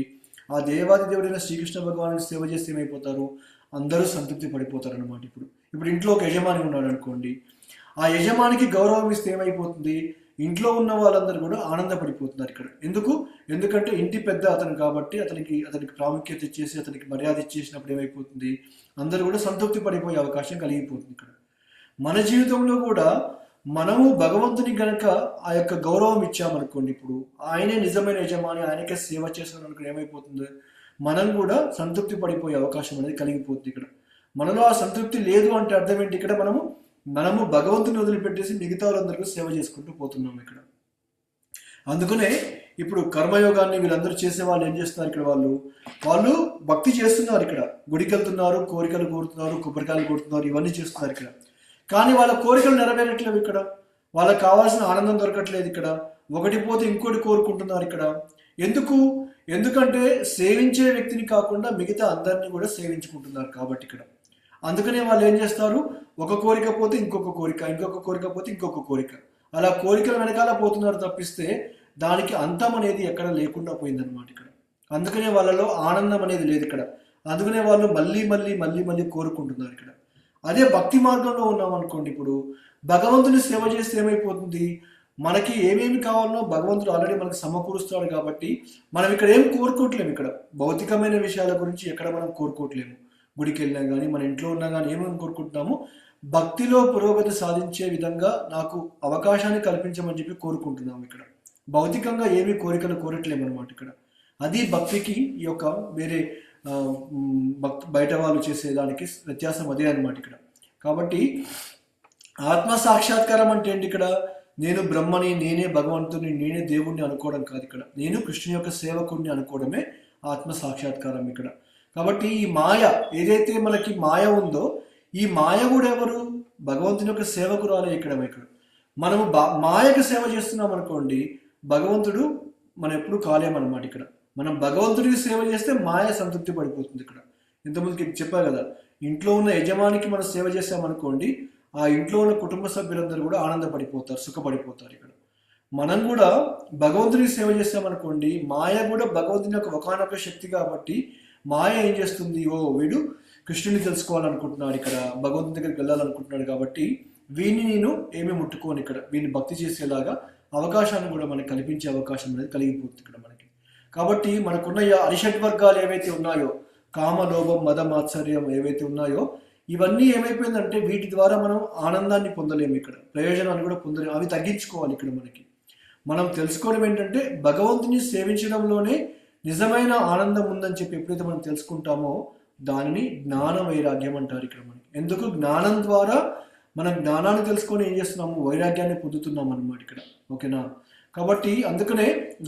ఆ దేవాది దేవుడైన శ్రీకృష్ణ భగవానికి సేవ చేస్తే ఏమైపోతారు? అందరూ సంతృప్తి పడిపోతారు అనమాట. ఇప్పుడు ఇంట్లో ఒక యజమాని ఉన్నాడు అనుకోండి, ఆ యజమానికి గౌరవం ఇస్తే ఏమైపోతుంది? ఇంట్లో ఉన్న వాళ్ళందరూ కూడా ఆనందపడిపోతున్నారు ఇక్కడ. ఎందుకంటే ఇంటి పెద్ద అతను కాబట్టి అతనికి ప్రాముఖ్యత ఇచ్చేసి అతనికి మర్యాద ఇచ్చేసినప్పుడు ఏమైపోతుంది? అందరూ కూడా సంతృప్తి పడిపోయే అవకాశం కలిగిపోతుంది ఇక్కడ. మన జీవితంలో కూడా మనము భగవంతుని గనక ఆ యొక్క గౌరవం ఇచ్చామనుకోండి, ఇప్పుడు ఆయనే నిజమైన యజమాని, ఆయనకే సేవ చేస్తాను అనుకుని ఏమైపోతుంది? మనం కూడా సంతృప్తి పడిపోయే అవకాశం అనేది కలిగిపోతుంది ఇక్కడ. మనలో ఆ సంతృప్తి లేదు అంటే అర్థం ఏంటి? ఇక్కడ మనము భగవంతుని వదిలిపెట్టేసి మిగతా వాళ్ళందరికీ సేవ చేసుకుంటూ పోతున్నాం ఇక్కడ. అందుకనే ఇప్పుడు కర్మయోగాన్ని వీళ్ళందరూ చేసే వాళ్ళు ఏం చేస్తున్నారు ఇక్కడ? వాళ్ళు భక్తి చేస్తున్నారు ఇక్కడ, గుడికి వెళ్తున్నారు, కోరికలు కోరుతున్నారు, కొబ్బరికాయలు కొడుతున్నారు, ఇవన్నీ చేస్తున్నారు ఇక్కడ. కానీ వాళ్ళ కోరికలు నెరవేరట్లేవు ఇక్కడ. వాళ్ళకి కావాల్సిన ఆనందం దొరకట్లేదు ఇక్కడ. ఒకటి పోతే ఇంకోటి కోరుకుంటున్నారు ఇక్కడ. ఎందుకంటే సేవించే వ్యక్తిని కాకుండా మిగతా అందరినీ కూడా సేవించుకుంటున్నారు కాబట్టి ఇక్కడ. అందుకనే వాళ్ళు ఏం చేస్తారు? ఒక కోరిక పోతే ఇంకొక కోరిక, ఇంకొక కోరిక పోతే ఇంకొక కోరిక, అలా కోరికల వెనకాల పోతున్నారు తప్పిస్తే దానికి అంతం అనేది ఎక్కడ లేకుండా పోయిందనమాట ఇక్కడ. అందుకనే వాళ్ళలో ఆనందం అనేది లేదు ఇక్కడ. అందుకనే వాళ్ళు మళ్ళీ మళ్ళీ మళ్ళీ మళ్ళీ కోరుకుంటున్నారు ఇక్కడ. అదే భక్తి మార్గంలో ఉన్నాం అనుకోండి, ఇప్పుడు భగవంతుని సేవ చేస్తే ఏమైపోతుంది? మనకి ఏమేమి కావాలనో భగవంతుడు ఆల్రెడీ మనకు సమకూరుస్తాడు కాబట్టి మనం ఇక్కడ ఏం కోరుకోవట్లేము. ఇక్కడ భౌతికమైన విషయాల గురించి ఎక్కడ మనం కోరుకోవట్లేము. గుడికి వెళ్ళినా కానీ, మన ఇంట్లో ఉన్నా కానీ ఏమేమి కోరుకుంటున్నాము? భక్తిలో పురోగతి సాధించే విధంగా నాకు అవకాశాన్ని కల్పించమని చెప్పి కోరుకుంటున్నాము ఇక్కడ. భౌతికంగా ఏమీ కోరికలు కోరట్లేము అనమాట ఇక్కడ. అది భక్తికి ఈ యొక్క వేరే బయట వాళ్ళు చేసేదానికి వ్యత్యాసం అదే అనమాట ఇక్కడ. కాబట్టి ఆత్మ సాక్షాత్కారం అంటే ఏంటి ఇక్కడ? నేను బ్రహ్మని, నేనే భగవంతుని, నేనే దేవుణ్ణి అనుకోవడం కాదు ఇక్కడ. నేను కృష్ణుని యొక్క సేవకుడిని అనుకోవడమే ఆత్మ సాక్షాత్కారం ఇక్కడ. కాబట్టి ఈ మాయ ఏదైతే మనకి మాయ ఉందో, ఈ మాయ కూడా ఎవరు? భగవంతుని యొక్క సేవకురాలే ఇక్కడ. మనము మాయకు సేవ చేస్తున్నాం అనుకోండి, భగవంతుడు మనం ఎప్పుడు కాలేమన్నమాట ఇక్కడ. మనం భగవంతుడికి సేవ చేస్తే మాయ సంతృప్తి పడిపోతుంది ఇక్కడ. ఇంతకుముందుకి చెప్పారు కదా, ఇంట్లో ఉన్న యజమానికి మనం సేవ చేసామనుకోండి, ఆ ఇంట్లో ఉన్న కుటుంబ సభ్యులందరూ కూడా ఆనందపడిపోతారు, సుఖపడిపోతారు ఇక్కడ. మనం కూడా భగవంతుడికి సేవ చేస్తామనుకోండి, మాయ కూడా భగవంతుని యొక్క ఒకానొక శక్తి కాబట్టి మాయ ఏం చేస్తుంది? వీడు కృష్ణుని తెలుసుకోవాలనుకుంటున్నాడు ఇక్కడ, భగవంతుని దగ్గరికి వెళ్ళాలనుకుంటున్నాడు కాబట్టి వీడిని నేను ఏమీ ముట్టుకోను ఇక్కడ, వీడిని భక్తి చేసేలాగా అవకాశాన్ని కూడా మనకి కల్పించే అవకాశం అనేది కలిగిపోతుంది ఇక్కడ మనకి. కాబట్టి మనకున్న ఈ అరిషడ్ వర్గాలు ఏవైతే ఉన్నాయో, కామ, లోభం, మద, మాత్సర్యం ఏవైతే ఉన్నాయో, ఇవన్నీ ఏమైపోయిందంటే వీటి ద్వారా మనం ఆనందాన్ని పొందలేము, ఇక్కడ ప్రయోజనాన్ని కూడా పొందలేము, అవి తగ్గించుకోవాలి ఇక్కడ మనకి. మనం తెలుసుకోవడం ఏంటంటే భగవంతుని సేవించడంలోనే నిజమైన ఆనందం ఉందని చెప్పి ఎప్పుడైతే మనం తెలుసుకుంటామో దానిని జ్ఞాన వైరాగ్యం అంటారు ఇక్కడ మనకి. ఎందుకు? జ్ఞానం ద్వారా మనం జ్ఞానాన్ని తెలుసుకొని ఏం చేస్తున్నాము, వైరాగ్యాన్ని పొందుతున్నాం అన్నమాట ఇక్కడ. ఓకేనా? కాబట్టి అందుకనే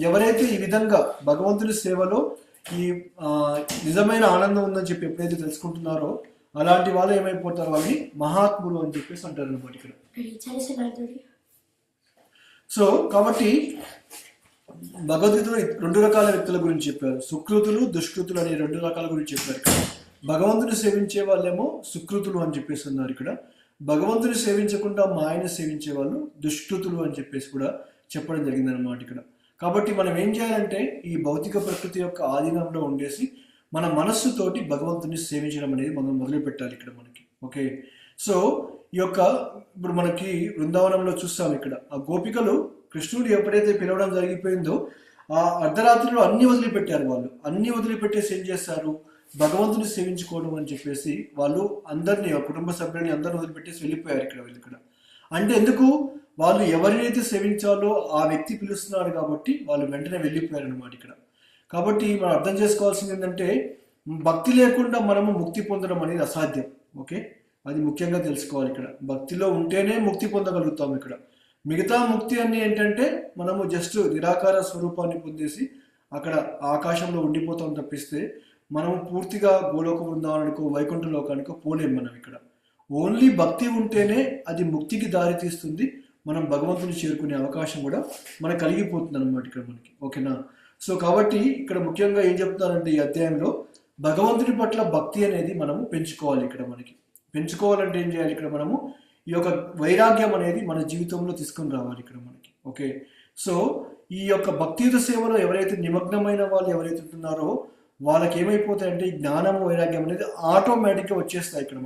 ఎవరైతే ఈ విధంగా భగవంతుని సేవలో ఈ నిజమైన ఆనందం ఉందని చెప్పి ఎప్పుడైతే తెలుసుకుంటున్నారో అలాంటి వాళ్ళు ఏమైపోతారు, వాళ్ళని మహాత్ములు అని చెప్పేసి అంటారు అనమాట ఇక్కడ. సో కాబట్టి భగవద్గీతలో 2 రకాల వ్యక్తుల గురించి చెప్పారు, సుకృతులు, దుష్కృతులు అనే 2 రకాల గురించి చెప్పారు ఇక్కడ. భగవంతుని సేవించే వాళ్ళేమో సుకృతులు అని చెప్పేసి ఉన్నారు ఇక్కడ. భగవంతుని సేవించకుండా మాయను సేవించే వాళ్ళు దుష్కృతులు అని చెప్పేసి కూడా చెప్పడం జరిగింది అనమాట ఇక్కడ. కాబట్టి మనం ఏం చేయాలంటే ఈ భౌతిక ప్రకృతి యొక్క ఆధీనంలో ఉండేసి మన మనస్సుతోటి భగవంతుని సేవించడం అనేది మనం మొదలు పెట్టాలి ఇక్కడ మనకి. ఓకే, సో ఈ యొక్క ఇప్పుడు మనకి బృందావనంలో చూస్తాం ఇక్కడ ఆ గోపికలు కృష్ణుడు ఎప్పుడైతే పిలవడం జరిగిపోయిందో ఆ అర్ధరాత్రిలో అన్ని వదిలిపెట్టారు. వాళ్ళు అన్ని వదిలిపెట్టేసి ఏం చేస్తారు, భగవంతుని సేవించుకోవడం అని చెప్పేసి వాళ్ళు అందరినీ, కుటుంబ సభ్యులని అందరిని వదిలిపెట్టేసి వెళ్ళిపోయారు ఇక్కడ. వీళ్ళు ఇక్కడ అంటే ఎందుకు, వాళ్ళు ఎవరినైతే సేవించాలో ఆ వ్యక్తి పిలుస్తున్నాడు కాబట్టి వాళ్ళు వెంటనే వెళ్ళిపోయారు అనమాట ఇక్కడ. కాబట్టి మనం అర్థం చేసుకోవాల్సింది ఏంటంటే భక్తి లేకుండా మనము ముక్తి పొందడం అనేది అసాధ్యం. ఓకే, అది ముఖ్యంగా తెలుసుకోవాలి ఇక్కడ. భక్తిలో ఉంటేనే ముక్తి పొందగలుగుతాం ఇక్కడ. మిగతా ముక్తి అన్ని ఏంటంటే మనము జస్ట్ నిరాకార స్వరూపాన్ని పొందేసి అక్కడ ఆకాశంలో ఉండిపోతాం తప్పిస్తే మనము పూర్తిగా గోలోక బృందావనానికో వైకుంఠ లోకానికో పోలేం మనం ఇక్కడ. ఓన్లీ భక్తి ఉంటేనే అది ముక్తికి దారి తీస్తుంది, మనం భగవంతుని చేరుకునే అవకాశం కూడా మనకు కలిగిపోతుంది అనమాట ఇక్కడ మనకి. ఓకేనా? సో కాబట్టి ఇక్కడ ముఖ్యంగా ఏం చెప్తున్నారంటే ఈ అధ్యాయంలో భగవంతుని పట్ల భక్తి అనేది మనము పెంచుకోవాలి ఇక్కడ మనకి. పెంచుకోవాలంటే ఏం చేయాలి ఇక్కడ, మనము ఈ యొక్క వైరాగ్యం అనేది మన జీవితంలో తీసుకొని రావాలి ఇక్కడ మనకి. ఓకే, సో ఈ యొక్క భక్తియుత సేవలో ఎవరైతే నిమగ్నమైన వాళ్ళు ఎవరైతే ఉంటున్నారో వాళ్ళకి ఏమైపోతాయంటే ఈ జ్ఞానం, వైరాగ్యం అనేది ఆటోమేటిక్గా వచ్చేస్తాయి ఇక్కడ.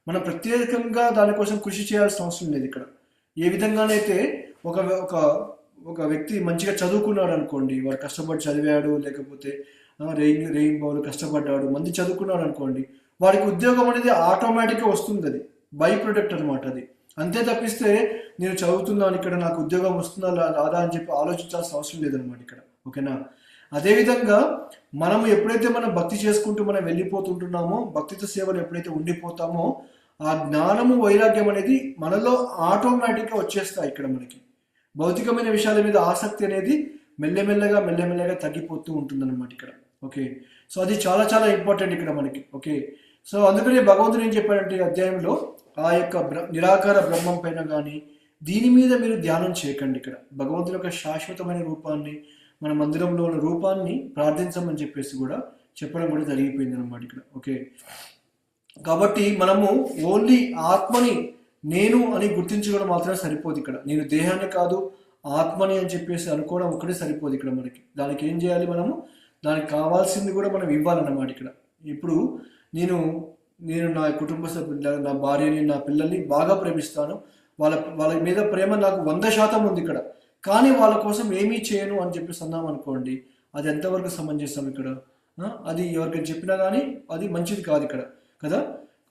మనం ప్రత్యేకంగా దానికోసం కృషి చేయాల్సిన అవసరం లేదు ఇక్కడ. ఏ విధంగానైతే ఒక ఒక ఒక వ్యక్తి మంచిగా చదువుకున్నాడు అనుకోండి, వాడు కష్టపడి చదివాడు, లేకపోతే రెయిన్బోలు కష్టపడ్డాడు, మంచి చదువుకున్నాడు అనుకోండి, వాడికి ఉద్యోగం అనేది ఆటోమేటిక్గా వస్తుంది. అది బై ప్రొడక్ట్ అనమాట అది. అంతే తప్పిస్తే నేను చదువుతున్నాను ఇక్కడ నాకు ఉద్యోగం వస్తుందా రాదా అని చెప్పి ఆలోచించాల్సిన అవసరం లేదనమాట ఇక్కడ. ఓకేనా? అదేవిధంగా మనం ఎప్పుడైతే మనం భక్తి చేసుకుంటూ మనం వెళ్ళిపోతుంటున్నామో, భక్తితో సేవలు ఎప్పుడైతే ఉండిపోతామో ఆ జ్ఞానము, వైరాగ్యం అనేది మనలో ఆటోమేటిక్గా వచ్చేస్తాయి ఇక్కడ మనకి. భౌతికమైన విషయాల మీద ఆసక్తి అనేది మెల్లమెల్లగా తగ్గిపోతూ ఉంటుందన్నమాట ఇక్కడ. ఓకే, సో అది చాలా చాలా ఇంపార్టెంట్ ఇక్కడ మనకి. ఓకే, సో అందుకనే భగవంతుడు ఏం చెప్పాడంటే ఈ అధ్యాయంలో ఆ యొక్క నిరాకార బ్రహ్మం పైన కానీ దీని మీద మీరు ధ్యానం చేయకండి. ఇక్కడ భగవంతుని యొక్క శాశ్వతమైన రూపాన్ని, మన మందిరంలో ఉన్న రూపాన్ని ప్రార్థించమని చెప్పేసి కూడా చెప్పడం కూడా జరిగిపోయింది అనమాట ఇక్కడ. ఓకే, కాబట్టి మనము ఓన్లీ ఆత్మని నేను అని గుర్తించుకోవడం మాత్రమే సరిపోదు ఇక్కడ. నేను దేహాన్ని కాదు ఆత్మని అని చెప్పేసి అనుకోవడం ఒకటే సరిపోదు ఇక్కడ మనకి. దానికి ఏం చేయాలి, మనము దానికి కావాల్సింది కూడా మనం ఇవ్వాలన్నమాట ఇక్కడ. ఇప్పుడు నేను నా కుటుంబ సభ్యులు, నా భార్యని, నా పిల్లల్ని బాగా ప్రేమిస్తాను, వాళ్ళ మీద ప్రేమ నాకు 100% ఉంది ఇక్కడ, కానీ వాళ్ళ కోసం ఏమీ చేయను అని చెప్పేసి అన్నాం అనుకోండి, అది ఎంతవరకు సమంజసం ఇక్కడ? అది ఎవరికైనా చెప్పినా కానీ అది మంచిది కాదు ఇక్కడ కదా.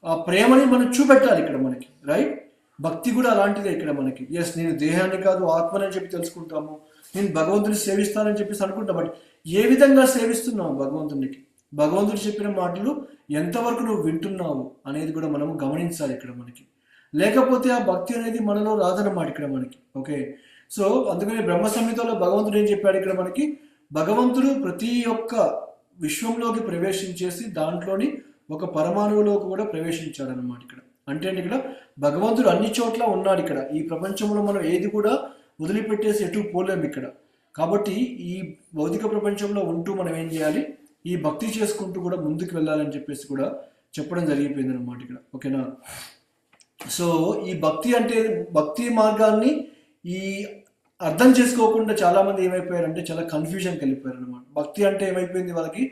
ఆ ప్రేమని మనం చూపెట్టాలి ఇక్కడ మనకి, రైట్? భక్తి కూడా అలాంటిదే ఇక్కడ మనకి. ఎస్, నేను దేహాన్ని కాదు ఆత్మని అని చెప్పి తెలుసుకుంటాము, నేను భగవంతుని సేవిస్తానని చెప్పేసి అనుకుంటా. బట్ ఏ విధంగా సేవిస్తున్నావు భగవంతునికి, భగవంతుడు చెప్పిన మాటలు ఎంతవరకు నువ్వు వింటున్నావు అనేది కూడా మనము గమనించాలి ఇక్కడ మనకి. లేకపోతే ఆ భక్తి అనేది మనలో రాదన్నమాట ఇక్కడ మనకి. ఓకే, సో అందుకని బ్రహ్మ సంహితలో భగవంతుడు ఏం చెప్పాడు ఇక్కడ మనకి, భగవంతుడు ప్రతి ఒక్క విశ్వంలోకి ప్రవేశించేసి దాంట్లోని ఒక పరమాణువులోకి కూడా ప్రవేశించాడు అనమాట ఇక్కడ. అంటే ఇక్కడ భగవంతుడు అన్ని చోట్ల ఉన్నాడు ఇక్కడ. ఈ ప్రపంచంలో మనం ఏది కూడా వదిలిపెట్టేసి ఎటు పోలేము ఇక్కడ. కాబట్టి ఈ భౌతిక ప్రపంచంలో ఉంటూ మనం ఏం చేయాలి, ఈ భక్తి చేసుకుంటూ కూడా ముందుకు వెళ్ళాలని చెప్పేసి కూడా చెప్పడం జరిగిపోయింది అనమాట ఇక్కడ. ఓకేనా? సో ఈ భక్తి మార్గాన్ని ఈ అర్థం చేసుకోకుండా చాలా మంది ఏమైపోయారంటే చాలా కన్ఫ్యూజన్కి వెళ్ళిపోయారు అనమాట. భక్తి అంటే ఏమైపోయింది వాళ్ళకి,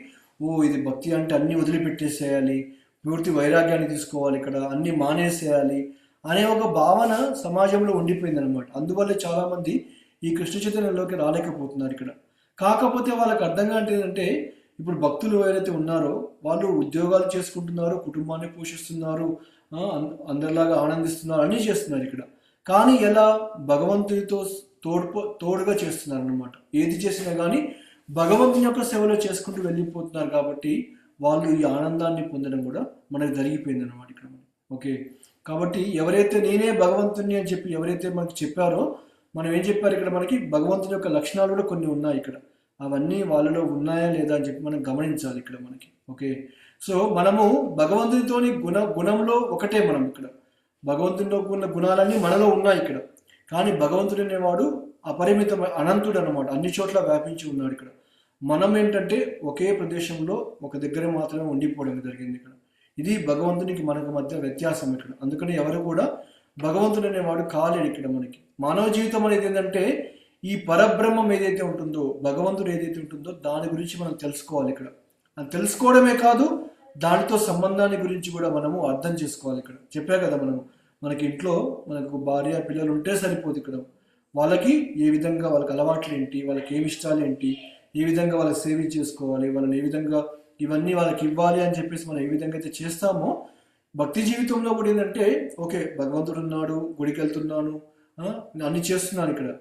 ఇది భక్తి అంటే అన్ని వదిలిపెట్టేసేయాలి, పూర్తి వైరాగ్యాన్ని తీసుకోవాలి, ఇక్కడ అన్ని మానేసేయాలి అనే ఒక భావన సమాజంలో ఉండిపోయింది అనమాట. అందువల్ల చాలామంది ఈ కృష్ణ చైతన్యంలోకి రాలేకపోతున్నారు ఇక్కడ. కాకపోతే వాళ్ళకి అర్థం కాంటి ఏంటంటే, ఇప్పుడు భక్తులు ఎవరైతే ఉన్నారో వాళ్ళు ఉద్యోగాలు చేసుకుంటున్నారు, కుటుంబాన్ని పోషిస్తున్నారు, అందరిలాగా ఆనందిస్తున్నారు, అన్నీ చేస్తున్నారు ఇక్కడ. కానీ ఎలా? భగవంతుడితో తోడుగా చేస్తున్నారు అనమాట. ఏది చేసినా కానీ భగవంతుని యొక్క సేవలో చేసుకుంటూ వెళ్ళిపోతున్నారు కాబట్టి వాళ్ళు ఈ ఆనందాన్ని పొందడం కూడా మనకు జరిగిపోయింది అనమాట ఇక్కడ. ఓకే, కాబట్టి ఎవరైతే నేనే భగవంతుని అని చెప్పి ఎవరైతే మనకి చెప్పారో, మనం ఏం చెప్పారు ఇక్కడ, మనకి భగవంతుని యొక్క లక్షణాలు కూడా కొన్ని ఉన్నాయి ఇక్కడ. అవన్నీ వాళ్ళలో ఉన్నాయా లేదా అని చెప్పి మనం గమనించాలి ఇక్కడ మనకి. ఓకే, సో మనము భగవంతునితోని గుణంలో ఒకటే మనం ఇక్కడ. భగవంతునిలో ఉన్న గుణాలన్నీ మనలో ఉన్నాయి ఇక్కడ. కానీ భగవంతుడు అనేవాడు అపరిమిత అనంతుడు అనమాట, అన్ని చోట్ల వ్యాపించి ఉన్నాడు ఇక్కడ. మనం ఏంటంటే ఒకే ప్రదేశంలో ఒక దగ్గర మాత్రమే ఉండిపోవడం జరిగింది ఇక్కడ. ఇది భగవంతునికి మనకు మధ్య వ్యత్యాసం ఇక్కడ. అందుకని ఎవరు కూడా భగవంతుడు అనేవాడు కాలేడు ఇక్కడ మనకి. మానవ జీవితం అనేది ఏంటంటే ఈ పరబ్రహ్మం ఏదైతే ఉంటుందో, భగవంతుడు ఏదైతే ఉంటుందో దాని గురించి మనం తెలుసుకోవాలి ఇక్కడ. అది తెలుసుకోవడమే కాదు, దానితో సంబంధాన్ని గురించి కూడా మనము అర్థం చేసుకోవాలి ఇక్కడ. చెప్పా కదా మనము, మనకి ఇంట్లో మనకు భార్య పిల్లలు ఉంటే సరిపోదు ఇక్కడ. వాళ్ళకి ఏ విధంగా, వాళ్ళకి అలవాట్లు ఏంటి, వాళ్ళకి ఏమి ఇష్టాలు ఏంటి, ఏ విధంగా వాళ్ళకి సేవ చేసుకోవాలి, వాళ్ళని ఏ విధంగా ఇవన్నీ వాళ్ళకి ఇవ్వాలి అని చెప్పేసి మనం ఏ విధంగా అయితే చేస్తామో, భక్తి జీవితంలో కూడా ఏంటంటే ఓకే భగవంతుడు ఉన్నాడు, గుడికి వెళ్తున్నాను, అన్ని చేస్తున్నాను ఇక్కడ.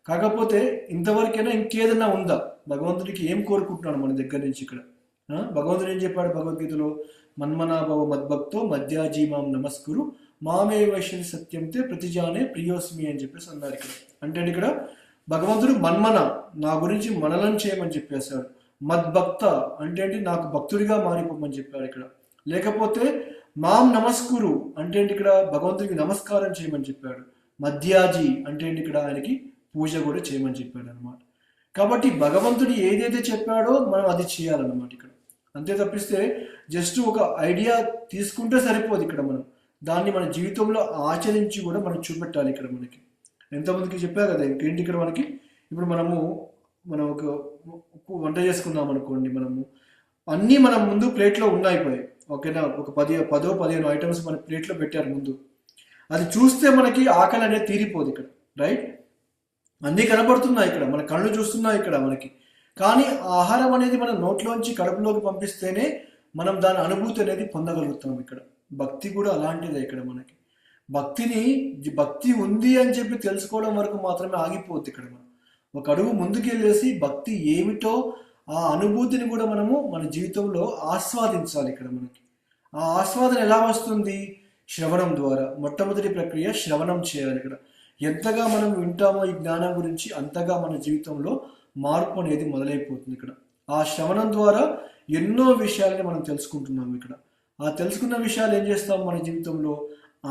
కాకపోతే ఇంతవరకైనా ఇంకేదన్నా ఉందా, భగవంతుడికి ఏం కోరుకుంటున్నాడు మన దగ్గర నుంచి ఇక్కడ. భగవంతుడు ఏం చెప్పాడు భగవద్గీతలో, మన్మనాభవ మద్భక్తో మధ్యాజీమాం నమస్కురు మామే వైశ్యని సత్యంతే ప్రతిజానే ప్రియోస్మి అని చెప్పేసి అన్నారు ఇక్కడ. అంటే ఇక్కడ భగవంతుడు మన్మన, నా గురించి మననం చేయమని చెప్పేశాడు. మద్భక్త అంటే ఏంటి, నాకు భక్తుడిగా మారిపోమని చెప్పాడు ఇక్కడ. లేకపోతే మాం నమస్కురు అంటే ఏంటి, ఇక్కడ భగవంతుడికి నమస్కారం చేయమని చెప్పాడు. మధ్యాజీ అంటే ఏంటి, ఇక్కడ ఆయనకి పూజ కూడా చేయమని చెప్పాడు అనమాట. కాబట్టి భగవంతుడు ఏదైతే చెప్పాడో మనం అది చేయాలన్నమాట ఇక్కడ. అంతే తప్పిస్తే జస్ట్ ఒక ఐడియా తీసుకుంటే సరిపోదు ఇక్కడ. మనం దాన్ని మన జీవితంలో ఆచరించి కూడా మనం చూపెట్టాలి ఇక్కడ మనకి. ఎంతమందికి చెప్పా కదా, ఇంకేంటి ఇక్కడ మనకి. ఇప్పుడు మనం ఒక వంట చేసుకున్నాం అనుకోండి, మనము అన్నీ మనం ముందు ప్లేట్లో ఉన్నాయిపోయాయి. ఓకేనా, ఒక 10-15 ఐటమ్స్ మన ప్లేట్లో పెట్టారు ముందు. అది చూస్తే మనకి ఆకలి అనేది తీరిపోదు ఇక్కడ, రైట్? అన్నీ కనబడుతున్నాయి ఇక్కడ, మన కళ్ళు చూస్తున్నాయి ఇక్కడ మనకి. కానీ ఆహారం అనేది మన నోట్లోంచి కడుపులోకి పంపిస్తేనే మనం దాని అనుభూతి అనేది పొందగలుగుతాం ఇక్కడ. భక్తి కూడా అలాంటిదే ఇక్కడ మనకి. భక్తి ఉంది అని చెప్పి తెలుసుకోవడం వరకు మాత్రమే ఆగిపోద్ది ఇక్కడ. మనం ఒక అడుగు ముందుకెళ్ళేసి భక్తి ఏమిటో ఆ అనుభూతిని కూడా మనము మన జీవితంలో ఆస్వాదించాలి ఇక్కడ మనకి. ఆ ఆస్వాదన ఎలా వస్తుంది? శ్రవణం ద్వారా. మొట్టమొదటి ప్రక్రియ శ్రవణం చేయాలి ఇక్కడ. ఎంతగా మనం వింటామో ఈ జ్ఞానం గురించి, అంతగా మన జీవితంలో మార్పు అనేది మొదలైపోతుంది ఇక్కడ. ఆ శ్రవణం ద్వారా ఎన్నో విషయాలని మనం తెలుసుకుంటున్నాం ఇక్కడ. ఆ తెలుసుకున్న విషయాలు ఏం చేస్తాం మన జీవితంలో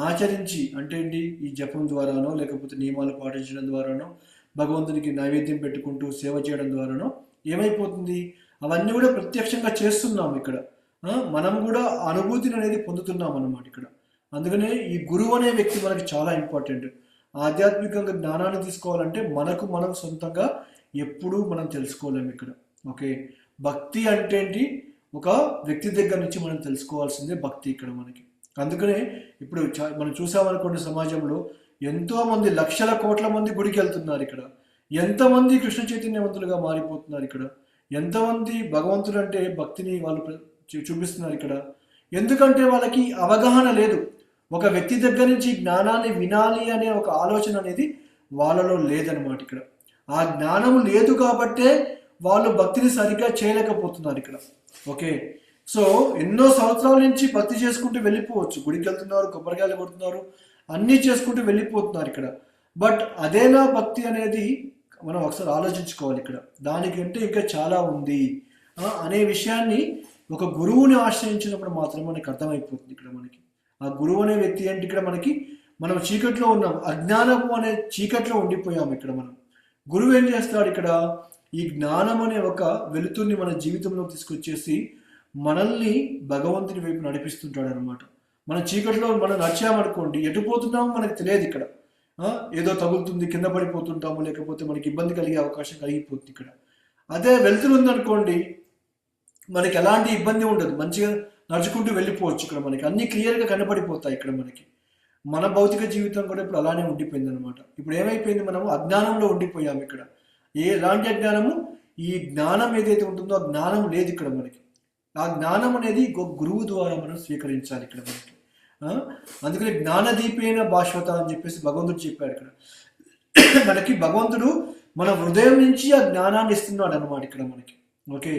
ఆచరించి, అంటే ఏంటి, ఈ జపం ద్వారానో లేకపోతే నియమాలు పాటించడం ద్వారానో, భగవంతునికి నైవేద్యం పెట్టుకుంటూ సేవ చేయడం ద్వారానో ఏమైపోతుంది, అవన్నీ కూడా ప్రత్యక్షంగా చేస్తున్నాం ఇక్కడ. మనం కూడా అనుభూతిని అనేది పొందుతున్నాం అన్నమాట ఇక్కడ. అందుకనే ఈ గురువు అనే వ్యక్తి మనకి చాలా ఇంపార్టెంట్. ఆధ్యాత్మికంగా జ్ఞానాన్ని తీసుకోవాలంటే మనం సొంతంగా ఎప్పుడూ మనం తెలుసుకోలేము ఇక్కడ. ఓకే, భక్తి అంటే ఏంటి, ఒక వ్యక్తి దగ్గర నుంచి మనం తెలుసుకోవాల్సిందే భక్తి ఇక్కడ మనకి. అందుకనే ఇప్పుడు మనం చూసామనుకోండి, సమాజంలో ఎంతో మంది, లక్షల కోట్ల మంది గుడికి వెళ్తున్నారు ఇక్కడ. ఎంతమంది కృష్ణ చైతన్యవంతులుగా మారిపోతున్నారు ఇక్కడ. ఎంతమంది భగవంతుడు అంటే భక్తిని వాళ్ళు చూపిస్తున్నారు ఇక్కడ. ఎందుకంటే వాళ్ళకి అవగాహన లేదు. ఒక వ్యక్తి దగ్గర నుంచి జ్ఞానాన్ని వినాలి అనే ఒక ఆలోచన అనేది వాళ్ళలో లేదనమాట ఇక్కడ. ఆ జ్ఞానం లేదు కాబట్టే వాళ్ళు భక్తిని సరిగ్గా చేయలేకపోతున్నారు ఇక్కడ. ఓకే, సో ఎన్నో సంవత్సరాల నుంచి భక్తి చేసుకుంటూ వెళ్ళిపోవచ్చు. గుడికి వెళ్తున్నారు, కొబ్బరికాయలు కొడుతున్నారు, అన్నీ చేసుకుంటూ వెళ్ళిపోతున్నారు ఇక్కడ. బట్ అదేనా భక్తి అనేది మనం ఒకసారి ఆలోచించుకోవాలి ఇక్కడ. దానికంటే ఇంకా చాలా ఉంది అనే విషయాన్ని ఒక గురువుని ఆశ్రయించినప్పుడు మాత్రం మనకి అర్థమైపోతుంది ఇక్కడ మనకి. ఆ గురువు అనే వ్యక్తి ఏంటి ఇక్కడ మనకి, మనం చీకట్లో ఉన్నాం, అజ్ఞానము అనే చీకట్లో ఉండిపోయాం ఇక్కడ మనం. గురువు ఏం చేస్తాడు ఇక్కడ, ఈ జ్ఞానం అనే ఒక వెలుతుర్ని మన జీవితంలో తీసుకొచ్చేసి మనల్ని భగవంతుని వైపు నడిపిస్తుంటాడు అనమాట. మన చీకట్లో మనం నడిచామనుకోండి, ఎటు పోతున్నామో మనకు తెలియదు ఇక్కడ. ఏదో తగులుతుంది, కింద పడిపోతుంటాము, లేకపోతే మనకి ఇబ్బంది కలిగే అవకాశం కలిగిపోతుంది ఇక్కడ. అదే వెలుతురు ఉందనుకోండి, మనకి ఎలాంటి ఇబ్బంది ఉండదు, మంచిగా నడుచుకుంటూ వెళ్ళిపోవచ్చు ఇక్కడ. మనకి అన్ని క్లియర్గా కనపడిపోతాయి ఇక్కడ మనకి. మన భౌతిక జీవితం కూడా ఇప్పుడు అలానే ఉండిపోయింది అనమాట. ఇప్పుడు ఏమైపోయింది, మనము అజ్ఞానంలో ఉండిపోయాము ఇక్కడ. ఎలాంటి అజ్ఞానము? ఈ జ్ఞానం ఏదైతే ఉంటుందో ఆ జ్ఞానం లేదు ఇక్కడ మనకి. ఆ జ్ఞానం అనేది గురువు ద్వారా మనం స్వీకరించాలి ఇక్కడ మనకి. అందుకని జ్ఞానదీపేన భాస్వత అని చెప్పేసి భగవంతుడు చెప్పాడు ఇక్కడ. మనకి భగవంతుడు మన హృదయం నుంచి ఆ జ్ఞానాన్ని ఇస్తున్నాడు అనమాట ఇక్కడ మనకి. ఓకే,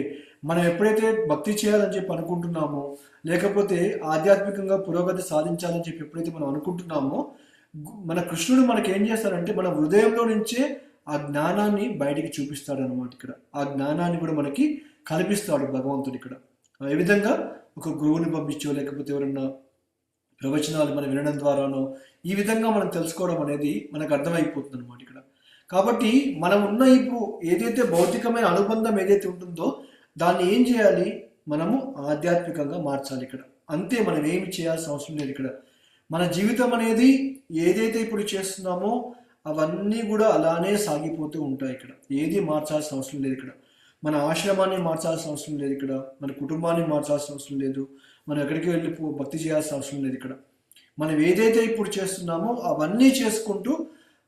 మనం ఎప్పుడైతే భక్తి చేయాలని చెప్పి అనుకుంటున్నామో, లేకపోతే ఆధ్యాత్మికంగా పురోగతి సాధించాలని చెప్పి ఎప్పుడైతే మనం అనుకుంటున్నామో, మన కృష్ణుడు మనకి ఏం చేస్తాడంటే మన హృదయంలో నుంచే ఆ జ్ఞానాన్ని బయటికి చూపిస్తాడు అనమాట ఇక్కడ. ఆ జ్ఞానాన్ని కూడా మనకి కల్పిస్తాడు భగవంతుడు ఇక్కడ. ఏ విధంగా? ఒక గురువుని పంపించో, లేకపోతే ఎవరన్నా ప్రవచనాలు మనం వినడం ద్వారానో, ఈ విధంగా మనం తెలుసుకోవడం అనేది మనకు అర్థమైపోతుంది అనమాట ఇక్కడ. కాబట్టి మనం ఉన్న ఇప్పుడు ఏదైతే భౌతికమైన అనుబంధం ఏదైతే ఉంటుందో దాన్ని ఏం చేయాలి? మనము ఆధ్యాత్మికంగా మార్చాలి ఇక్కడ. అంతే, మనం ఏమి చేయాల్సిన అవసరం లేదు ఇక్కడ. మన జీవితం అనేది ఏదైతే ఇప్పుడు చేస్తున్నామో అవన్నీ కూడా అలానే సాగిపోతూ ఉంటాయి ఇక్కడ. ఏది మార్చాల్సిన అవసరం లేదు ఇక్కడ. మన ఆశ్రమాన్ని మార్చాల్సిన అవసరం లేదు ఇక్కడ. మన కుటుంబాన్ని మార్చాల్సిన అవసరం లేదు. మనం ఎక్కడికి వెళ్ళి భక్తి చేయాల్సిన అవసరం లేదు ఇక్కడ. మనం ఏదైతే ఇప్పుడు చేస్తున్నామో అవన్నీ చేసుకుంటూ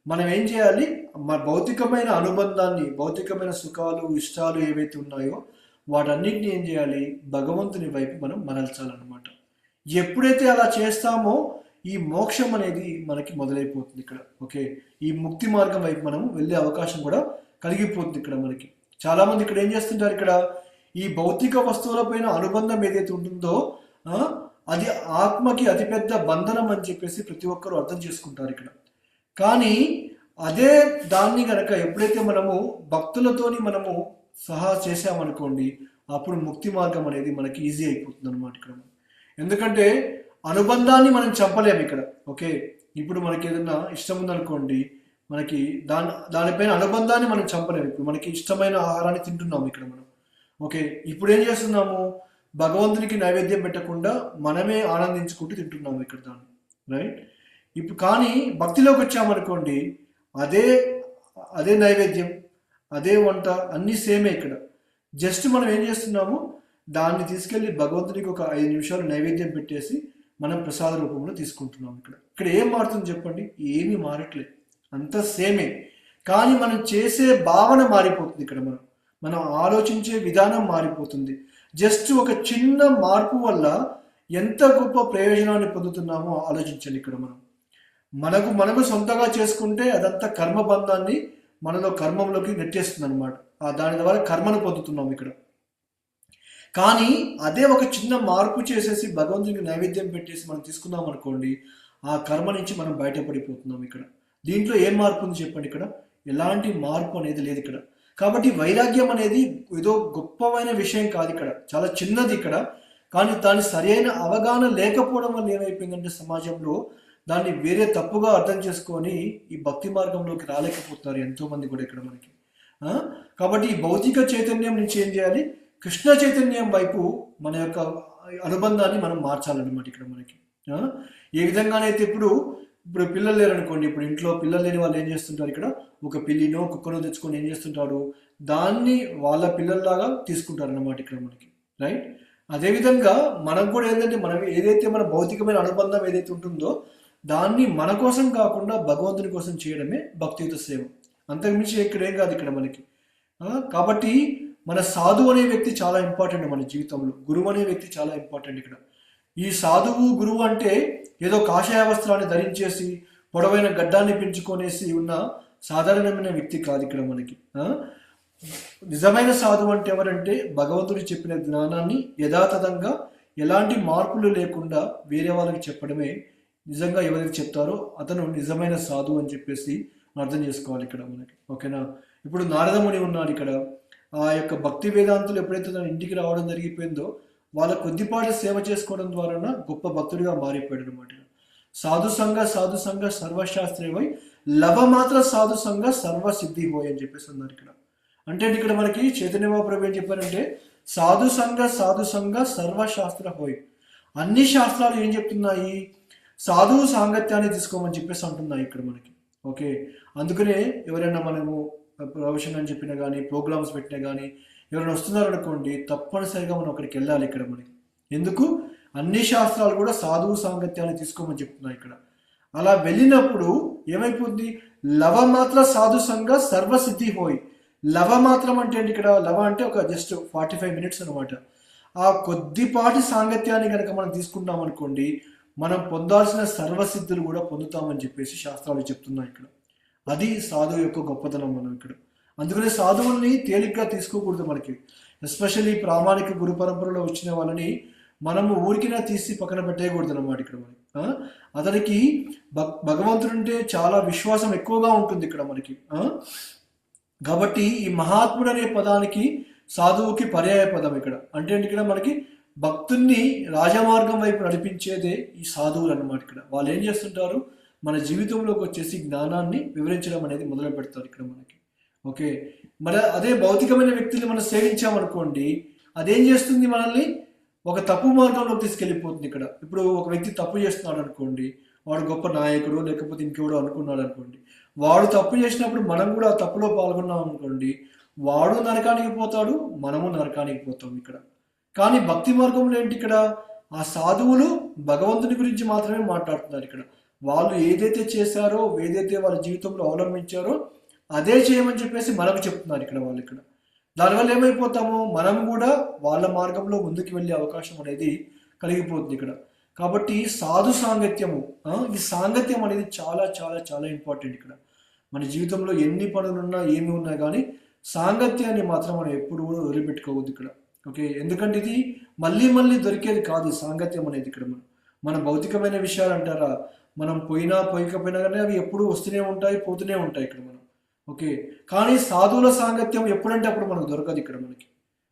మనం ఏం చేయాలి? మన భౌతికమైన అనుబంధాన్ని, భౌతికమైన సుఖాలు ఇష్టాలు ఏవైతే ఉన్నాయో వాటన్నిటిని ఏం చేయాలి? భగవంతుని వైపు మనం మరల్చాలన్నమాట. ఎప్పుడైతే అలా చేస్తామో ఈ మోక్షం అనేది మనకి మొదలైపోతుంది ఇక్కడ. ఓకే, ఈ ముక్తి మార్గం వైపు మనం వెళ్ళే అవకాశం కూడా కలిగిపోతుంది ఇక్కడ మనకి. చాలా మంది ఇక్కడ ఏం చేస్తుంటారు? ఇక్కడ ఈ భౌతిక వస్తువులపైన అనుబంధం ఏదైతే ఉంటుందో అది ఆత్మకి అతిపెద్ద బంధనం అని చెప్పేసి ప్రతి ఒక్కరూ అర్థం చేసుకుంటారు ఇక్కడ. కానీ అదే దాన్ని గనక ఎప్పుడైతే మనము భక్తులతోని మనము సహా చేసామనుకోండి, అప్పుడు ముక్తి మార్గం అనేది మనకి ఈజీ అయిపోతుంది అనమాట ఇక్కడ. ఎందుకంటే అనుబంధాన్ని మనం చంపలేము ఇక్కడ. ఓకే, ఇప్పుడు మనకి ఏదైనా ఇష్టం ఉందనుకోండి, మనకి దానిపైన అనుబంధాన్ని మనం చంపలేము. ఇప్పుడు మనకి ఇష్టమైన ఆహారాన్ని తింటున్నాము ఇక్కడ మనం. ఓకే, ఇప్పుడు ఏం చేస్తున్నాము? భగవంతునికి నైవేద్యం పెట్టకుండా మనమే ఆనందించుకుంటూ తింటున్నాము ఇక్కడ దాన్ని, రైట్? ఇప్పుడు కానీ భక్తిలోకి వచ్చామనుకోండి, అదే నైవేద్యం, అదే వంట, అన్నీ సేమే ఇక్కడ. జస్ట్ మనం ఏం చేస్తున్నాము? దాన్ని తీసుకెళ్ళి భగవంతునికి ఒక 5 నిమిషాలు నైవేద్యం పెట్టేసి మనం ప్రసాద రూపంలో తీసుకుంటున్నాం ఇక్కడ. ఇక్కడ ఏం మారుతుంది చెప్పండి? ఏమీ మారట్లేదు, అంతా సేమే. కానీ మనం చేసే భావన మారిపోతుంది ఇక్కడ. మనం ఆలోచించే విధానం మారిపోతుంది. జస్ట్ ఒక చిన్న మార్పు వల్ల ఎంత గొప్ప ప్రయోజనాన్ని పొందుతున్నామో ఆలోచించండి ఇక్కడ. మనకు సొంతగా చేసుకుంటే అదంతా కర్మబంధాన్ని మనలో కర్మంలోకి నెట్టేస్తుంది అనమాట. దాని ద్వారా కర్మను పొందుతున్నాం ఇక్కడ. కానీ అదే ఒక చిన్న మార్పు చేసేసి భగవంతునికి నైవేద్యం పెట్టేసి మనం తీసుకున్నాం అనుకోండి, ఆ కర్మ నుంచి మనం బయటపడిపోతున్నాం ఇక్కడ. దీంట్లో ఏం మార్పు ఉంది చెప్పండి? ఇక్కడ ఎలాంటి మార్పు అనేది లేదు ఇక్కడ. కాబట్టి వైరాగ్యం అనేది ఏదో గొప్పమైన విషయం కాదు ఇక్కడ, చాలా చిన్నది ఇక్కడ. కానీ దాని సరైన అవగాహన లేకపోవడం వల్ల ఏమైపోయిందంటే సమాజంలో దాన్ని వేరే తప్పుగా అర్థం చేసుకొని ఈ భక్తి మార్గంలోకి రాలేకపోతున్నారు ఎంతోమంది కూడా ఇక్కడ మనకి. కాబట్టి ఈ భౌతిక చైతన్యం నుంచి ఏం చేయాలి? కృష్ణ చైతన్యం వైపు మన యొక్క అనుబంధాన్ని మనం మార్చాలన్నమాట ఇక్కడ మనకి. ఏ విధంగానైతే ఇప్పుడు పిల్లలు లేరనుకోండి, ఇప్పుడు ఇంట్లో పిల్లలు లేని వాళ్ళు ఏం చేస్తుంటారు? ఇక్కడ ఒక పిల్లినో కుక్కనో తెచ్చుకొని ఏం చేస్తుంటారు? దాన్ని వాళ్ళ పిల్లల్లాగా తీసుకుంటారు అన్నమాట ఇక్కడ మనకి, రైట్? అదేవిధంగా మనకు కూడా ఏంటంటే మనం ఏదైతే మన భౌతికమైన అనుబంధం ఏదైతే ఉంటుందో దాన్ని మన కోసం కాకుండా భగవంతుని కోసం చేయడమే భక్తియుత సేవ. అంతకుమించి ఇక్కడ ఏం కాదు ఇక్కడ మనకి. కాబట్టి మన సాధువు అనే వ్యక్తి చాలా ఇంపార్టెంట్ మన జీవితంలో. గురువు అనే వ్యక్తి చాలా ఇంపార్టెంట్ ఇక్కడ. ఈ సాధువు గురువు అంటే ఏదో కాషాయ వస్త్రాన్ని ధరించేసి పొడవైన గడ్డాన్ని పెంచుకొనేసి ఉన్న సాధారణమైన వ్యక్తి కాదు ఇక్కడ మనకి. నిజమైన సాధువు అంటే ఎవరంటే భగవంతుడు చెప్పిన జ్ఞానాన్ని యథాతథంగా ఎలాంటి మార్పులు లేకుండా వేరే వాళ్ళకి చెప్పడమే నిజంగా ఎవరికి చెప్తారో అతను నిజమైన సాధువు అని చెప్పేసి అర్థం చేసుకోవాలి ఇక్కడ మనకి. ఓకేనా? ఇప్పుడు నారదముని ఉన్నాడు ఇక్కడ. ఆ యొక్క భక్తి వేదాంతులు ఎప్పుడైతే తన ఇంటికి రావడం జరిగిపోయిందో వాళ్ళ కొద్దిపాటి సేవ చేసుకోవడం ద్వారా గొప్ప భక్తుడిగా మారిపోయాడు అనమాట. సాధు సంఘ సర్వశాస్త్రే వై లవమాత్ర సాధు సంఘ సర్వసిద్ధి హోయ్ అని చెప్పేసి ఉన్నారు ఇక్కడ. అంటే ఇక్కడ మనకి చైతన్య మహాప్రభు ఏం చెప్పారంటే సాధు సంఘ సర్వశాస్త్ర హోయ్. అన్ని శాస్త్రాలు ఏం చెప్తున్నాయి? సాధువు సాంగత్యాన్ని తీసుకోమని చెప్పేసి అంటున్నాయి ఇక్కడ మనకి. ఓకే, అందుకనే ఎవరైనా మనము ప్రొఫెషన్ అని చెప్పినా కానీ ప్రోగ్రామ్స్ పెట్టినా కానీ ఎవరైనా వస్తున్నారు అనుకోండి, తప్పనిసరిగా మనం అక్కడికి వెళ్ళాలి ఇక్కడ మనకి. ఎందుకు? అన్ని శాస్త్రాలు కూడా సాధువు సాంగత్యాన్ని తీసుకోమని చెప్తున్నాయి ఇక్కడ. అలా వెళ్ళినప్పుడు ఏమైపోతుంది, లవమాత్ర సాధు సంఘ సర్వసిద్ధి హోయ్. లవమాత్రం అంటే ఏంటి ఇక్కడ, లవ అంటే ఒక జస్ట్ 45 మినిట్స్ అనమాట. ఆ కొద్దిపాటి సాంగత్యాన్ని కనుక మనం తీసుకున్నాం అనుకోండి, మనం పొందాల్సిన సర్వసిద్ధులు కూడా పొందుతామని చెప్పేసి శాస్త్రాలు చెప్తున్నాయి ఇక్కడ. అది సాధువు యొక్క గొప్పతనం మనం ఇక్కడ. అందుకనే సాధువుల్ని తేలిగ్గా తీసుకోకూడదు మనకి. ఎస్పెషల్లీ ప్రామాణిక గురు పరంపరలో వచ్చిన వాళ్ళని మనము ఊరికినా తీసి పక్కన పెట్టేయకూడదు అన్నమాట ఇక్కడ మనకి. అతనికి భగవంతుడంటే చాలా విశ్వాసం ఎక్కువగా ఉంటుంది ఇక్కడ మనకి. కాబట్టి ఈ మహాత్ముడు అనే పదానికి సాధువుకి పర్యాయ పదం ఇక్కడ. అంటే ఇక్కడ మనకి భక్తుల్ని రాజమార్గం వైపు నడిపించేదే ఈ సాధువులు అన్నమాట ఇక్కడ. వాళ్ళు ఏం చేస్తుంటారు, మన జీవితంలోకి వచ్చేసి జ్ఞానాన్ని వివరించడం అనేది మొదలు పెడతారు ఇక్కడ మనకి. ఓకే, మరి అదే భౌతికమైన వ్యక్తుల్ని మనం సేవించామనుకోండి, అదేం చేస్తుంది, మనల్ని ఒక తప్పు మార్గంలోకి తీసుకెళ్ళిపోతుంది ఇక్కడ. ఇప్పుడు ఒక వ్యక్తి తప్పు చేస్తున్నాడు అనుకోండి, వాడు గొప్ప నాయకుడు లేకపోతే ఇంకెవడో అనుకున్నాడు అనుకోండి, వాడు తప్పు చేసినప్పుడు మనం కూడా ఆ తప్పులో పాల్గొన్నాం అనుకోండి, వాడు నరకానికి పోతాడు, మనము నరకానికి పోతాం ఇక్కడ. కానీ భక్తి మార్గంలో ఏంటి ఇక్కడ, ఆ సాధువులు భగవంతుని గురించి మాత్రమే మాట్లాడుతున్నారు ఇక్కడ. వాళ్ళు ఏదైతే చేశారో, ఏదైతే వాళ్ళ జీవితంలో అవలంబించారో అదే చేయమని చెప్పేసి మనకు చెప్తున్నారు ఇక్కడ వాళ్ళు ఇక్కడ. దానివల్ల ఏమైపోతాము, మనం కూడా వాళ్ళ మార్గంలో ముందుకు వెళ్ళే అవకాశం అనేది కలిగిపోతుంది ఇక్కడ. కాబట్టి సాధు సాంగత్యము, ఈ సాంగత్యం అనేది చాలా చాలా చాలా ఇంపార్టెంట్ ఇక్కడ. మన జీవితంలో ఎన్ని పనులున్నా ఏమి ఉన్నా కానీ సాంగత్యాన్ని మాత్రం మనం ఎప్పుడు కూడా వదిలిపెట్టుకోవద్దు ఇక్కడ. ఓకే, ఎందుకంటే ఇది మళ్ళీ మళ్ళీ దొరికేది కాదు సాంగత్యం అనేది ఇక్కడ. మన భౌతికమైన విషయాలు అంటారా, మనం పోయికపోయినా కానీ అవి ఎప్పుడు వస్తూనే ఉంటాయి, పోతూనే ఉంటాయి ఇక్కడ మనం. ఓకే, కానీ సాధువుల సాంగత్యం ఎప్పుడంటే అప్పుడు మనకు దొరకదు ఇక్కడ మనకి.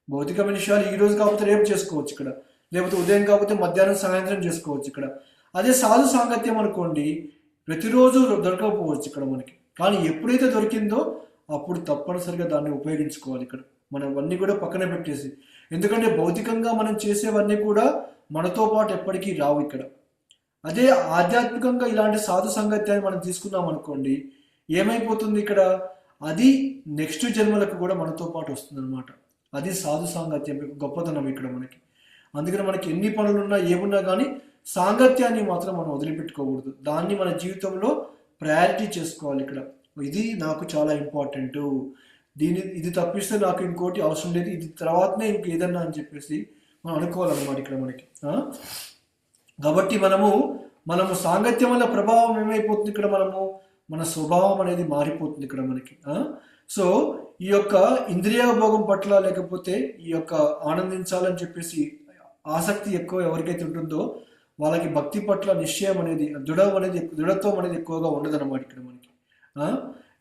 భౌతికమైన విషయాలు ఈ రోజు కాకపోతే రేపు చేసుకోవచ్చు ఇక్కడ, లేకపోతే ఉదయం కాకపోతే మధ్యాహ్నం సాయంత్రం చేసుకోవచ్చు ఇక్కడ. అదే సాధు సాంగత్యం అనుకోండి, ప్రతిరోజు దొరకకపోవచ్చు ఇక్కడ మనకి. కానీ ఎప్పుడైతే దొరికిందో అప్పుడు తప్పనిసరిగా దాన్ని ఉపయోగించుకోవాలి ఇక్కడ. మనం అవన్నీ కూడా పక్కన పెట్టేసి, ఎందుకంటే భౌతికంగా మనం చేసేవన్నీ కూడా మనతో పాటు ఎప్పటికీ రావు ఇక్కడ. అదే ఆధ్యాత్మికంగా ఇలాంటి సాధు సంగత్యాన్ని మనం తీసుకున్నాం అనుకోండి, ఏమైపోతుంది ఇక్కడ, అది నెక్స్ట్ జన్మలకు కూడా మనతో పాటు వస్తుంది అనమాట. అది సాధు సాంగత్యం యొక్క గొప్పతనం ఇక్కడ మనకి. అందుకని మనకి ఎన్ని పనులున్నా ఏమున్నా కానీ సాంగత్యాన్ని మాత్రం మనం వదిలిపెట్టుకోకూడదు. దాన్ని మన జీవితంలో ప్రయారిటీ చేసుకోవాలి ఇక్కడ. ఇది నాకు చాలా ఇంపార్టెంట్, ఇది తప్పిస్తే నాకు ఇంకోటి అవసరం లేదు, ఇది తర్వాతనే ఇంక ఏదన్నా అని చెప్పేసి మనం అనుకోవాలన్నమాట ఇక్కడ మనకి. కాబట్టి మనము సాంగత్యం వల్ల ప్రభావం ఏమైపోతుంది ఇక్కడ, మన స్వభావం అనేది మారిపోతుంది ఇక్కడ మనకి. సో ఈ యొక్క ఇంద్రియ భోగం పట్ల లేకపోతే ఈ యొక్క ఆనందించాలని చెప్పేసి ఆసక్తి ఎక్కువ ఎవరికైతే ఉంటుందో వాళ్ళకి భక్తి పట్ల నిశ్చయం అనేది, దృఢత్వం అనేది ఎక్కువగా ఉండదన్నమాట ఇక్కడ మనకి.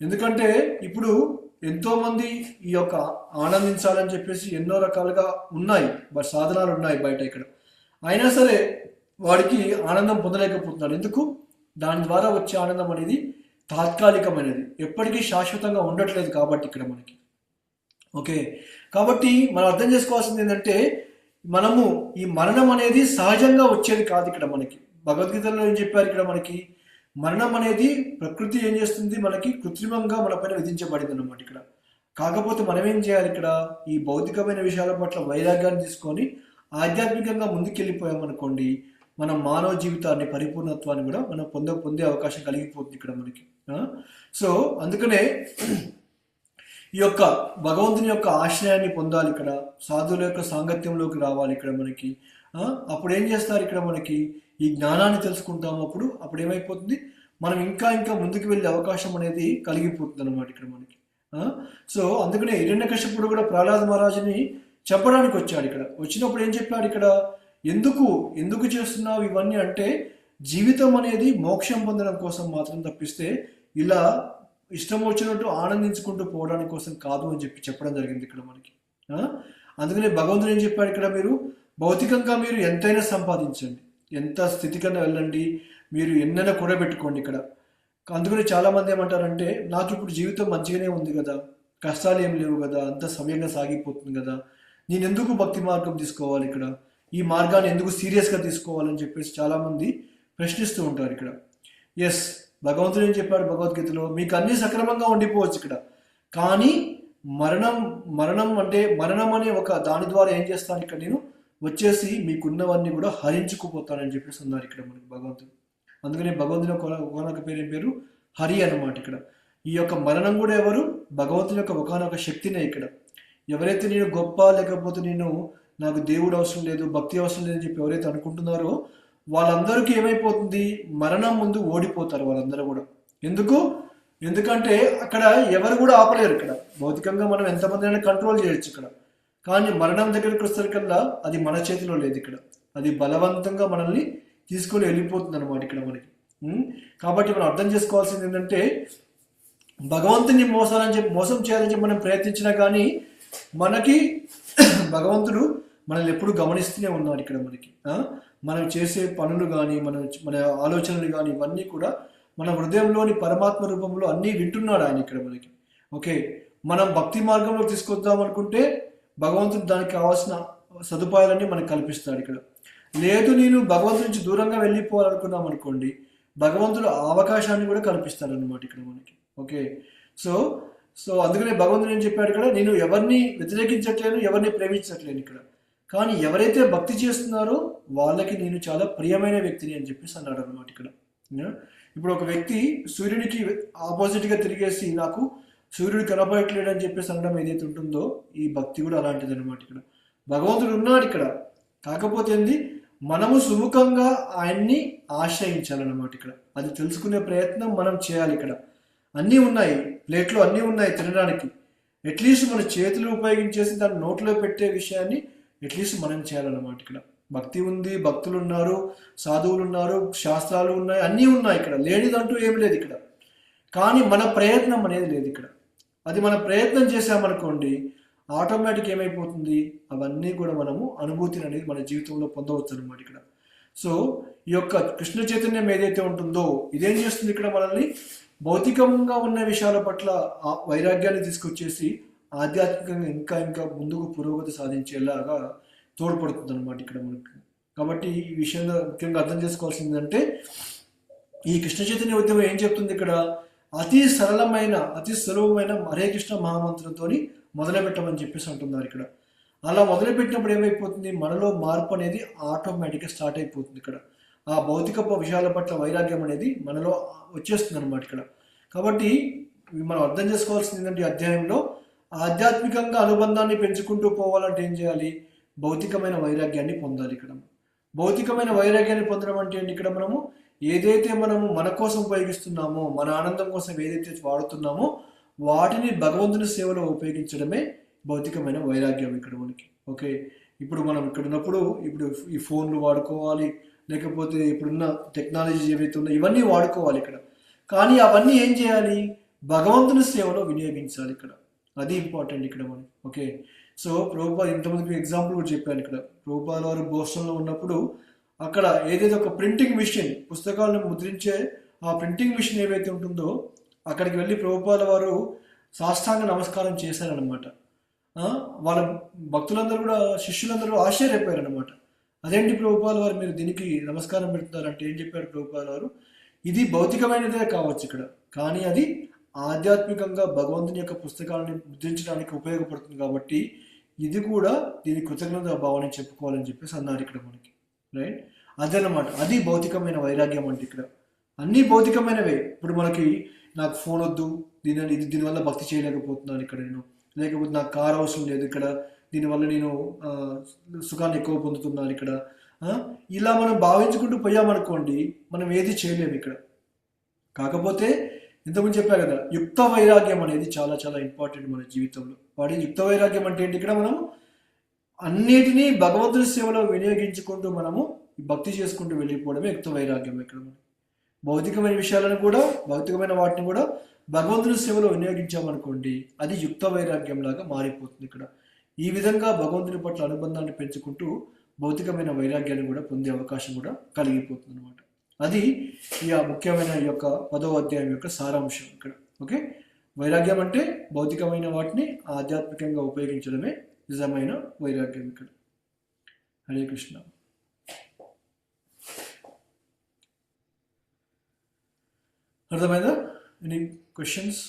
ఎందుకంటే ఇప్పుడు ఎంతో మంది ఈ యొక్క ఆనందించాలని చెప్పేసి ఎన్నో రకాలుగా ఉన్నాయి, సాధనాలు ఉన్నాయి బయట ఇక్కడ. అయినా సరే వాడికి ఆనందం పొందలేకపోతున్నాడు. ఎందుకు? దాని ద్వారా వచ్చే ఆనందం అనేది తాత్కాలికమైనది, ఎప్పటికీ శాశ్వతంగా ఉండట్లేదు కాబట్టి ఇక్కడ మనకి. ఓకే, కాబట్టి మనం అర్థం చేసుకోవాల్సింది ఏంటంటే, మనము ఈ మరణం అనేది సహజంగా వచ్చేది కాదు ఇక్కడ మనకి. భగవద్గీతలో ఏం చెప్పారు ఇక్కడ మనకి, మరణం అనేది ప్రకృతి ఏం చేస్తుంది, మనకి కృత్రిమంగా మన పైన విధించబడింది అన్నమాట ఇక్కడ. కాకపోతే మనం ఏం చేయాలి ఇక్కడ, ఈ భౌతికమైన విషయాల పట్ల వైరాగ్యాన్ని తీసుకొని ఆధ్యాత్మికంగా ముందుకెళ్ళిపోయామనుకోండి, మనం మానవ జీవితాన్ని, పరిపూర్ణత్వాన్ని కూడా మనం పొందే అవకాశం కలిగిపోతుంది ఇక్కడ మనకి. సో అందుకనే ఈ యొక్క భగవంతుని యొక్క ఆశ్రయాన్ని పొందాలి ఇక్కడ, సాధువుల యొక్క సాంగత్యంలోకి రావాలి ఇక్కడ మనకి. అప్పుడు ఏం చేస్తారు ఇక్కడ మనకి, ఈ జ్ఞానాన్ని తెలుసుకుంటాము. అప్పుడు ఏమైపోతుంది, మనం ఇంకా ఇంకా ముందుకు వెళ్ళే అవకాశం అనేది కలిగిపోతుంది అన్నమాట ఇక్కడ మనకి. సో అందుకనే హిరణ్యకశిపుడు కూడా ప్రహ్లాద మహారాజుని చెప్పడానికి వచ్చాడు ఇక్కడ. వచ్చినప్పుడు ఏం చెప్పాడు ఇక్కడ, ఎందుకు చేస్తున్నావు ఇవన్నీ అంటే, జీవితం అనేది మోక్షం పొందడం కోసం మాత్రం తప్పిస్తే ఇలా ఇష్టం వచ్చినట్టు ఆనందించుకుంటూ పోవడానికి కోసం కాదు అని చెప్పడం జరిగింది ఇక్కడ మనకి. అందుకనే భగవంతుడు ఏం చెప్పాడు ఇక్కడ, మీరు భౌతికంగా మీరు ఎంతైనా సంపాదించండి, ఎంత స్థితికన్నా వెళ్ళండి, మీరు ఎన్నైనా కూడబెట్టుకోండి ఇక్కడ. అందుకని చాలా మంది ఏమంటారంటే, నాకు ఇప్పుడు జీవితం మంచిగానే ఉంది కదా, కష్టాలు ఏం లేవు కదా, అంత సమయంగా సాగిపోతుంది కదా, నేను ఎందుకు భక్తి మార్గం తీసుకోవాలి ఇక్కడ, ఈ మార్గాన్ని ఎందుకు సీరియస్గా తీసుకోవాలని చెప్పేసి చాలామంది ప్రశ్నిస్తూ ఉంటారు ఇక్కడ. ఎస్, భగవంతుడు ఏం చెప్పాడు భగవద్గీతలో, మీకు అన్ని సక్రమంగా ఉండిపోవచ్చు ఇక్కడ, కానీ మరణం అనే ఒక దాని ద్వారా ఏం చేస్తాను ఇక్కడ, నేను వచ్చేసి మీకున్నవన్నీ కూడా హరించుకుపోతానని చెప్పేసి ఉన్నారు ఇక్కడ మనకి భగవంతుడు. అందుకని భగవంతుని ఒకనొక పేరు హరి అన్నమాట. ఇక్కడ ఈ యొక్క మరణం కూడా ఎవరు? భగవంతుని యొక్క ఒకనొక శక్తినే. ఇక్కడ ఎవరైతే నేను గొప్ప, లేకపోతే నేను నాకు దేవుడు అవసరం లేదు, భక్తి అవసరం లేదని చెప్పి ఎవరైతే అనుకుంటున్నారో వాళ్ళందరికీ ఏమైపోతుంది? మరణం ముందు ఓడిపోతారు వాళ్ళందరూ కూడా. ఎందుకంటే అక్కడ ఎవరు కూడా ఆపలేరు. ఇక్కడ భౌతికంగా మనం ఎంతమంది కంట్రోల్ చేయొచ్చు ఇక్కడ, కానీ మరణం దగ్గరికి వచ్చేసరికల్లా అది మన చేతిలో లేదు. ఇక్కడ అది బలవంతంగా మనల్ని తీసుకొని వెళ్ళిపోతుంది అనమాట ఇక్కడ మనకి. కాబట్టి మనం అర్థం చేసుకోవాల్సింది ఏంటంటే, భగవంతుని మోసం చేయాలని చెప్పి మనం ప్రయత్నించినా కానీ మనకి భగవంతుడు మనల్ని ఎప్పుడు గమనిస్తూనే ఉన్నాడు. ఇక్కడ మనకి మనం చేసే పనులు కానీ మన ఆలోచనలు కానీ ఇవన్నీ కూడా మన హృదయంలోని పరమాత్మ రూపంలో అన్నీ వింటున్నాడు ఆయన ఇక్కడ మనకి. ఓకే, మనం భక్తి మార్గంలో తీసుకొద్దాం అనుకుంటే భగవంతుడు దానికి కావాల్సిన సదుపాయాలన్నీ మనకు కల్పిస్తాడు ఇక్కడ. లేదు నేను భగవంతుడి నుంచి దూరంగా వెళ్ళిపోవాలనుకున్నాం అనుకోండి, భగవంతుడు అవకాశాన్ని కూడా కల్పిస్తాడు అనమాట ఇక్కడ మనకి. ఓకే, సో అందుకనే భగవంతుడు ఏం చెప్పాడు ఇక్కడ, నేను ఎవరిని వ్యతిరేకించట్లేను, ఎవరిని ప్రేమించట్లేను ఇక్కడ, కానీ ఎవరైతే భక్తి చేస్తున్నారో వాళ్ళకి నేను చాలా ప్రియమైన వ్యక్తిని అని చెప్పేసి అన్నాడు అనమాట ఇక్కడ. ఇప్పుడు ఒక వ్యక్తి సూర్యునికి ఆపోజిట్గా తిరిగేసి నాకు సూర్యుడు కనపడట్లేడు అని చెప్పేసి అనడం ఏదైతే ఉంటుందో, ఈ భక్తి కూడా అలాంటిది అనమాట. ఇక్కడ భగవంతుడు ఉన్నాడు ఇక్కడ, కాకపోతే ఏంది, మనము సుముఖంగా ఆయన్ని ఆశ్రయించాలన్నమాట. ఇక్కడ అది తెలుసుకునే ప్రయత్నం మనం చేయాలి. ఇక్కడ అన్నీ ఉన్నాయి, ప్లేట్లో అన్నీ ఉన్నాయి తినడానికి, అట్లీస్ట్ మన చేతులు ఉపయోగించేసి దాన్ని నోట్లో పెట్టే విషయాన్ని అట్లీస్ట్ మనం చేయాలన్నమాట. ఇక్కడ భక్తి ఉంది, భక్తులు ఉన్నారు, సాధువులు ఉన్నారు, శాస్త్రాలు ఉన్నాయి, అన్నీ ఉన్నాయి. ఇక్కడ లేనిదంటూ ఏం లేదు ఇక్కడ, కానీ మన ప్రయత్నం అనేది లేదు ఇక్కడ. అది మనం ప్రయత్నం చేసామనుకోండి, ఆటోమేటిక్ ఏమైపోతుంది, అవన్నీ కూడా మనము అనుభూతిని అనేది మన జీవితంలో పొందవచ్చు అనమాట ఇక్కడ. సో ఈ యొక్క కృష్ణ చైతన్యం ఏదైతే ఉంటుందో ఇదేం చేస్తుంది, ఇక్కడ మనల్ని భౌతికంగా ఉన్న విషయాల పట్ల వైరాగ్యాన్ని తీసుకొచ్చేసి ఆధ్యాత్మికంగా ఇంకా ఇంకా ముందుకు పురోగతి సాధించేలాగా తోడ్పడుతుంది అనమాట ఇక్కడ మనకి. కాబట్టి ఈ విషయంలో ముఖ్యంగా అర్థం చేసుకోవాల్సిందంటే, ఈ కృష్ణ చైతన్య ఉద్యమం ఏం చెప్తుంది ఇక్కడ, అతి సరళమైన అతి సులభమైన హరే కృష్ణ మహామంత్రంతో మొదలుపెట్టమని చెప్పేసి అంటున్నారు ఇక్కడ. అలా మొదలుపెట్టినప్పుడు ఏమైపోతుంది, మనలో మార్పు అనేది ఆటోమేటిక్గా స్టార్ట్ అయిపోతుంది. ఇక్కడ ఆ భౌతిక విషయాల పట్ల వైరాగ్యం అనేది మనలో వచ్చేస్తుంది అనమాట ఇక్కడ. కాబట్టి మనం అర్థం చేసుకోవాల్సింది ఏంటంటే, ఈ అధ్యాయంలో ఆధ్యాత్మికంగా అనుబంధాన్ని పెంచుకుంటూ పోవాలంటే ఏం చేయాలి, భౌతికమైన వైరాగ్యాన్ని పొందాలి. ఇక్కడ భౌతికమైన వైరాగ్యాన్ని పొందడం అంటే ఏంటి, ఇక్కడ మనము ఏదైతే మనము మన కోసం ఉపయోగిస్తున్నామో, మన ఆనందం కోసం ఏదైతే వాడుతున్నామో వాటిని భగవంతుని సేవలో ఉపయోగించడమే భౌతికమైన వైరాగ్యం ఇక్కడ మనకి. ఓకే, ఇప్పుడు మనం ఇక్కడ ఉన్నప్పుడు ఇప్పుడు ఈ ఫోన్లు వాడుకోవాలి, లేకపోతే ఇప్పుడున్న టెక్నాలజీ ఏవైతే ఉన్నాయో ఇవన్నీ వాడుకోవాలి ఇక్కడ, కానీ అవన్నీ ఏం చేయాలి, భగవంతుని సేవలో వినియోగించాలి ఇక్కడ. అది ఇంపార్టెంట్ ఇక్కడ మనకి. ఓకే, సో ప్రభుపాద ఇంతమందికి ఎగ్జాంపుల్ కూడా చెప్పాను ఇక్కడ. ప్రభుపాద వారు బోస్టన్లో ఉన్నప్పుడు అక్కడ ఏదైతే ఒక ప్రింటింగ్ మిషన్, పుస్తకాలను ముద్రించే ఆ ప్రింటింగ్ మిషన్ ఏవైతే ఉంటుందో అక్కడికి వెళ్ళి ప్రభుపాద వారు సాష్టాంగ నమస్కారం చేశారనమాట. వాళ్ళ భక్తులందరూ కూడా, శిష్యులందరూ ఆశ్చర్యపోయారనమాట. అదేంటి ప్రభుపాద వారు మీరు దీనికి నమస్కారం పెడుతున్నారంటే ఏం చెప్పారు ప్రభుపాద వారు, ఇది భౌతికమైనదే కావచ్చు ఇక్కడ, కానీ అది ఆధ్యాత్మికంగా భగవంతుని యొక్క పుస్తకాలను ముద్రించడానికి ఉపయోగపడుతుంది, కాబట్టి ఇది కూడా దీని కృతజ్ఞత భావాన్ని చెప్పుకోవాలని చెప్పేసి అన్నారు ఇక్కడ మనకి. రైట్, అదనమాట, అది భౌతికమైన వైరాగ్యం అంటే. ఇక్కడ అన్నీ భౌతికమైనవే. ఇప్పుడు మనకి నాకు ఫోన్ వద్దు, దీనివల్ల భక్తి చేయలేకపోతున్నాను ఇక్కడ నేను, లేకపోతే నాకు కారు అవసరం లేదు ఇక్కడ, దీనివల్ల నేను సుఖాన్ని ఎక్కువ పొందుతున్నాను ఇక్కడ, ఇలా మనం భావించుకుంటూ పోయామనుకోండి మనం ఏది చేయలేము ఇక్కడ. కాకపోతే ఇంతకుముందు చెప్పా కదా, యుక్త వైరాగ్యం అనేది చాలా చాలా ఇంపార్టెంట్ మన జీవితంలో. వాడి యుక్త వైరాగ్యం అంటే ఏంటి, ఇక్కడ మనం అన్నిటినీ భగవంతుని సేవలో వినియోగించుకుంటూ మనము భక్తి చేసుకుంటూ వెళ్ళిపోవడమే యుక్త వైరాగ్యం ఇక్కడ. మనం భౌతికమైన విషయాలను కూడా, భౌతికమైన వాటిని కూడా భగవంతుని సేవలో వినియోగించామనుకోండి, అది యుక్త వైరాగ్యం లాగా మారిపోతుంది ఇక్కడ. ఈ విధంగా భగవంతుని పట్ల అనుబంధాన్ని పెంచుకుంటూ భౌతికమైన వైరాగ్యాన్ని కూడా పొందే అవకాశం కూడా కలిగిపోతుంది అనమాట. అది ఈ ముఖ్యమైన ఈ యొక్క 10వ అధ్యాయం యొక్క సారాంశం ఇక్కడ. ఓకే, వైరాగ్యం అంటే భౌతికమైన వాటిని ఆధ్యాత్మికంగా ఉపయోగించడమే నిజమైన వైరాగ్యం ఇక్కడ. హరే కృష్ణ. అర్థమైందా? Any questions?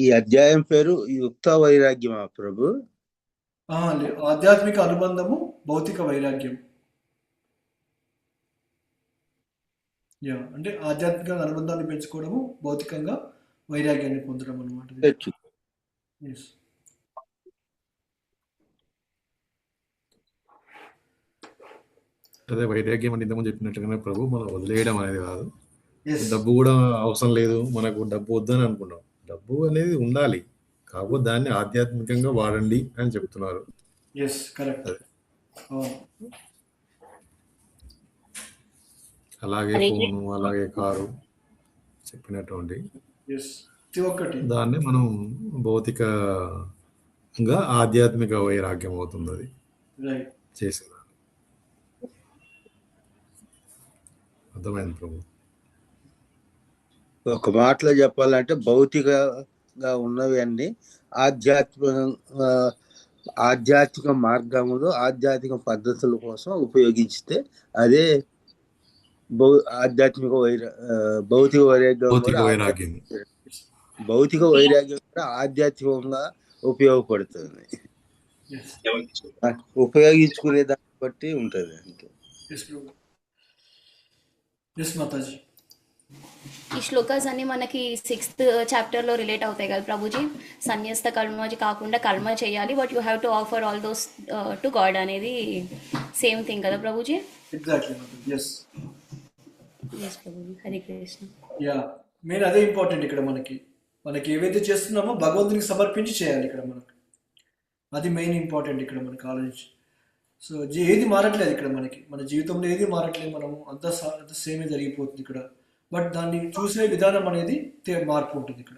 ఈ అధ్యాయం పేరు యుక్త వైరాగ్యమా ప్రభు? ఆధ్యాత్మిక అనుబంధము, భౌతిక వైరాగ్యం. అంటే ఆధ్యాత్మిక అనుబంధాన్ని పెంచుకోవడము, భౌతికంగా వైరాగ్యాన్ని పొందడం అనమాట. అదే వైరాగ్యం అంటే ఇంతకుముందు చెప్పినట్టుగానే ప్రభు, మనం వదిలేయడం అనేది కాదు. డబ్బు కూడా అవసరం లేదు, మనకు డబ్బు వద్దని అనుకున్నాం. డబ్బు అనేది ఉండాలి, కాకపోతే దాన్ని ఆధ్యాత్మికంగా వాడండి అని చెప్తున్నారు. అలాగే ఫోను, అలాగే కారు చెప్పినటువంటి దాన్ని మనం భౌతికంగా ఆధ్యాత్మిక వైరాగ్యం అవుతుంది అది చేసిన. అర్థమైంది ప్రభు. ఒక మాటలో చెప్పాలంటే భౌతికంగా ఉన్నవి అన్ని ఆధ్యాత్మిక మార్గములు, ఆధ్యాత్మిక పద్ధతుల కోసం ఉపయోగించితే అదే ఆధ్యాత్మిక భౌతిక వైరాగ్యం. భౌతిక వైరాగ్యం కూడా ఆధ్యాత్మికంగా ఉపయోగపడుతుంది, ఉపయోగించుకునే దాన్ని బట్టి ఉంటుంది. అంటే ఈ శ్లోకాస్ అన్ని మనకి 6th చాప్టర్ లో రిలేట్ అవుతాయి కదా ప్రభుజీ. సన్యస్త కర్మజీ కాకుండా కర్మ చేయాలి, but you have to offer all those to God అనేది సేమ్ థింగ్ కదా ప్రభుజీ? హరే కృష్ణ. మెయిన్ అదే ఇంపార్టెంట్ ఇక్కడ. మనకి ఏవైతే చేస్తున్నామో భగవంతునికి సమర్పించి చేయాలి ఇక్కడ మనకు. అది మెయిన్ ఇంపార్టెంట్ ఇక్కడ మనకు ఆలోచించి. సో ఏది మారట్లేదు ఇక్కడ మన జీవితంలో ఏది మారట్లేదు, మనము అంత సేమే జరిగిపోతుంది ఇక్కడ. బట్ దాన్ని చూసే విధానం అనేది మార్పు ఉంటుంది ఇక్కడ.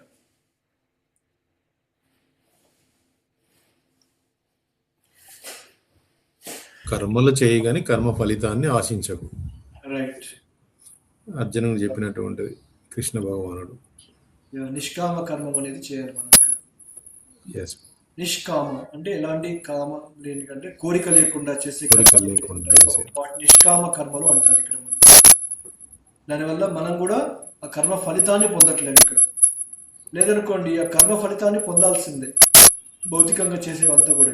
కర్మలు చేయగాని కర్మ ఫలితాన్ని ఆశించకు. రైట్. అర్జునుడు చెప్పినటువంటిది కృష్ణ భగవానుడు. నిష్కామ కర్మం అనేది చేయాలి మనం ఇక్కడ. నిష్కామ అంటే ఎలాంటి కామ లేని, అంటే కోరిక లేకుండా చేసే నిష్కామ కర్మలు అంటారు ఇక్కడ. మనం దానివల్ల మనం కూడా ఆ కర్మ ఫలితాన్ని పొందట్లేదు ఇక్కడ. లేదనుకోండి ఆ కర్మ ఫలితాన్ని పొందాల్సిందే భౌతికంగా చేసేవంతా కూడా.